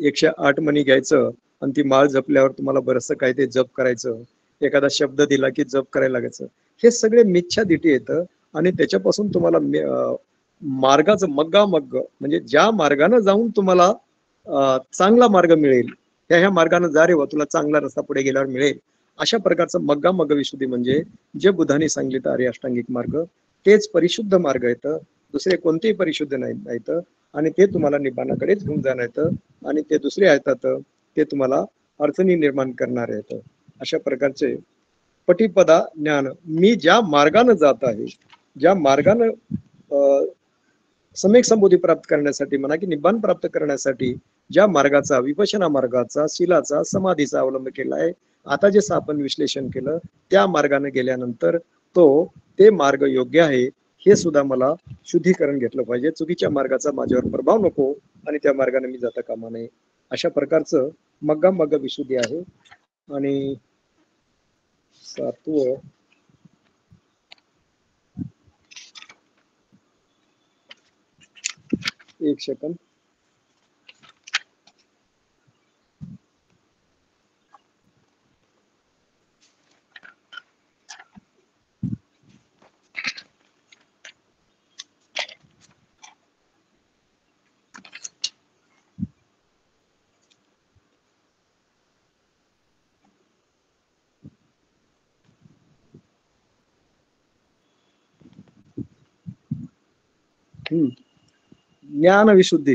108 मणी घ्यायचं आणि ती माळ जपल्यावर तुम्हाला बरंचसं काय ते जप करायचं, एखादा शब्द दिला की जप करायला लागायचं. हे सगळे मिथ्या दिठी येतं आणि त्याच्यापासून तुम्हाला मार्गाचं मग्गा मग्ग म्हणजे ज्या मार्गाने जाऊन तुम्हाला चांगला मार्ग मिळेल, ह्या मार्गाने जा रे वा, तुला चांगला रस्ता पुढे गेल्यावर मिळेल, अशा प्रकारचं मग्गा मग्ग विशुद्धी म्हणजे जे बुद्धाने सांगितलं आर्य अष्टांगिक मार्ग, तेच परिशुद्ध मार्ग येतं. दुसरे कोणतेही परिशुद्ध नाहीत आणि ते तुम्हाला निब्बाणाकडेच घेऊन जाणार येतं. आणि ते दुसरे येतात ते तुम्हाला अडचणी निर्माण करणार आहेत. अशा प्रकारचे पटीपदा ज्ञान, मी ज्या मार्गाने जात आहे, ज्या मार्गाने सम्यक संबोधी प्राप्त करण्यासाठी म्हणा की निब्बाण प्राप्त करण्यासाठी ज्या मार्गाचा, विपश्यना मार्गाचा, शीलाचा, समाधीचा अवलंब केला आहे, आता जे आपण विश्लेषण केलं त्या मार्गाने गेल्यानंतर ते मार्ग योग्य आहे हे सुद्धा मला शुद्धीकरण घेतलं पाहिजे. चुकीच्या मार्गाचा माझ्यावर प्रभाव नको आणि त्या मार्गाने मी जाता कामा नये. अशा प्रकारचं मग्गा मग्ग विशुद्धी आहे. आणि 7वं, एक सेकंद, ज्ञान विशुद्धी.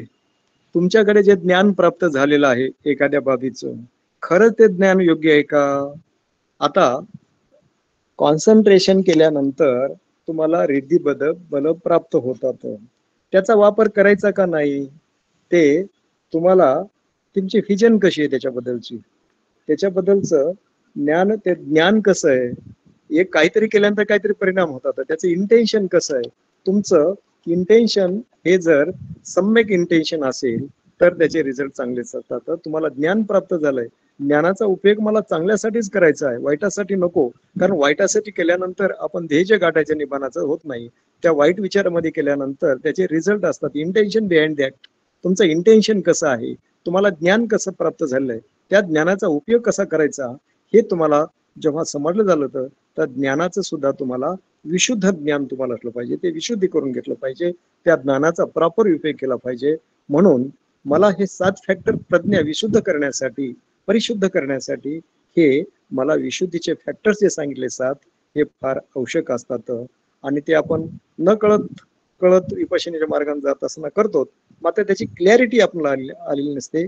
तुमच्याकडे जे ज्ञान प्राप्त झालेलं आहे एखाद्या बाबीचं, खरं ते ज्ञान योग्य आहे का? आता कॉन्सन्ट्रेशन केल्यानंतर तुम्हाला रिद्धी बल प्राप्त होतात, त्याचा वापर करायचा का नाही ते तुम्हाला, तुमची व्हिजन कशी आहे त्याच्याबद्दलचं ज्ञान, ते ज्ञान कसं आहे, एक काहीतरी केल्यानंतर काहीतरी परिणाम होतात, त्याचं इंटेन्शन कसं आहे. तुमचं इंटेन्शन हे जर सम्यक इंटेन्शन असेल तर त्याचे रिझल्ट चांगले असतात. तुम्हाला ज्ञान प्राप्त झालंय, ज्ञानाचा उपयोग मला चांगल्यासाठीच करायचा आहे, वाईटासाठी नको. कारण वाईटासाठी केल्यानंतर आपण ध्येय जे गाठायचं निबाणाचं होत नाही. त्या वाईट विचारामध्ये केल्यानंतर त्याचे रिझल्ट असतात. इंटेन्शन बिहाइंड दॅट, तुमचं इंटेन्शन कसं आहे, तुम्हाला ज्ञान कसं प्राप्त झालंय, त्या ज्ञानाचा उपयोग कसा करायचा हे तुम्हाला जेव्हा समजलं झालं तर ज्ञानाचं सुद्धा तुम्हाला विशुद्ध ज्ञान तुम्हाला असलं पाहिजे, ते विशुद्धी करून घेतलं पाहिजे, त्या ज्ञानाचा प्रॉपर उपयोग केला पाहिजे. म्हणून मला हे 7 फॅक्टर प्रज्ञा विशुद्ध करण्यासाठी, परिशुद्ध करण्यासाठी हे मला विशुद्धीचे फॅक्टर्स जे सांगितले 7 हे फार आवश्यक असतात. आणि ते आपण न कळत विपश्यनेच्या मार्गाने जात असताना करतो, मात्र त्याची क्लॅरिटी आपल्याला आलेली नसते.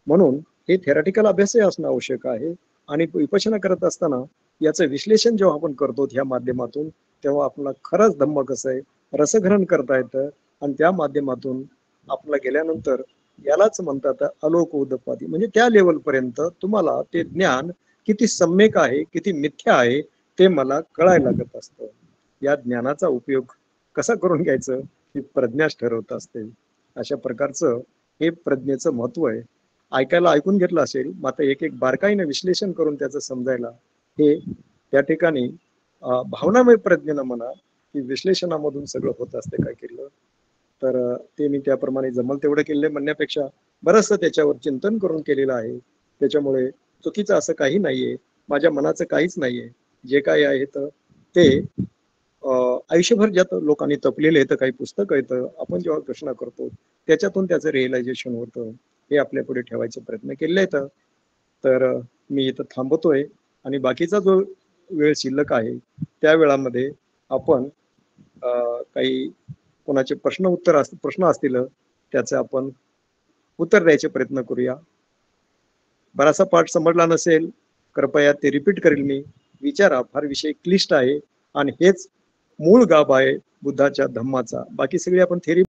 म्हणून हे थेरॅटिकल अभ्यासही असणं आवश्यक आहे. आणि विपश्यना करत असताना याचं विश्लेषण जेव्हा आपण करतो ह्या माध्यमातून, तेव्हा आपल्याला खरंच धम्म कसं आहे रसग्रहण करता येतं. आणि त्या माध्यमातून आपल्याला गेल्यानंतर यालाच म्हणतात अलोक उदपादी, म्हणजे त्या लेवल पर्यंत तुम्हाला ते ज्ञान किती सम्यक आहे, किती मिथ्या आहे ते मला कळायला लागत असतं. या ज्ञानाचा उपयोग कसा करून घ्यायचं ही प्रज्ञाच ठरवत असते. अशा प्रकारचं हे प्रज्ञेचं महत्व आहे. ऐकून घेतलं असेल, मात्र एक एक बारकाईने विश्लेषण करून त्याचं समजायला हे त्या ठिकाणी भावनामय प्रज्ञेनं म्हणा की विश्लेषणामधून सगळं होत असते काय केलं तर. ते मी त्याप्रमाणे जमल तेवढं केलेलं म्हणण्यापेक्षा बरंचसं त्याच्यावर चिंतन करून केलेलं आहे. त्याच्यामुळे चुकीचं असं काही नाहीये, माझ्या मनाचं काहीच नाहीये. जे काही आहे तर ते आयुष्यभर ज्यात लोकांनी तपलेलं येतं, काही पुस्तकं येतं, आपण जेव्हा घोषणा करतो त्याच्यातून त्याचं रिअलायझेशन होतं, हे आपल्या पुढे ठेवायचे प्रयत्न केले आहेत. तर मी इथं थांबतोय आणि बाकीचा जो वेळ शिल्लक आहे त्या वेळामध्ये आपण काही कोणाचे प्रश्न असतील त्याचे आपण उत्तर द्यायचे प्रयत्न करूया. बराचसा पाठ समजला नसेल कृपया ते रिपीट करेल मी. विचारा, फार विषय क्लिष्ट आहे आणि हेच मूळ गाभ आहे बुद्धाच्या धम्माचा. बाकी सगळी आपण थेरी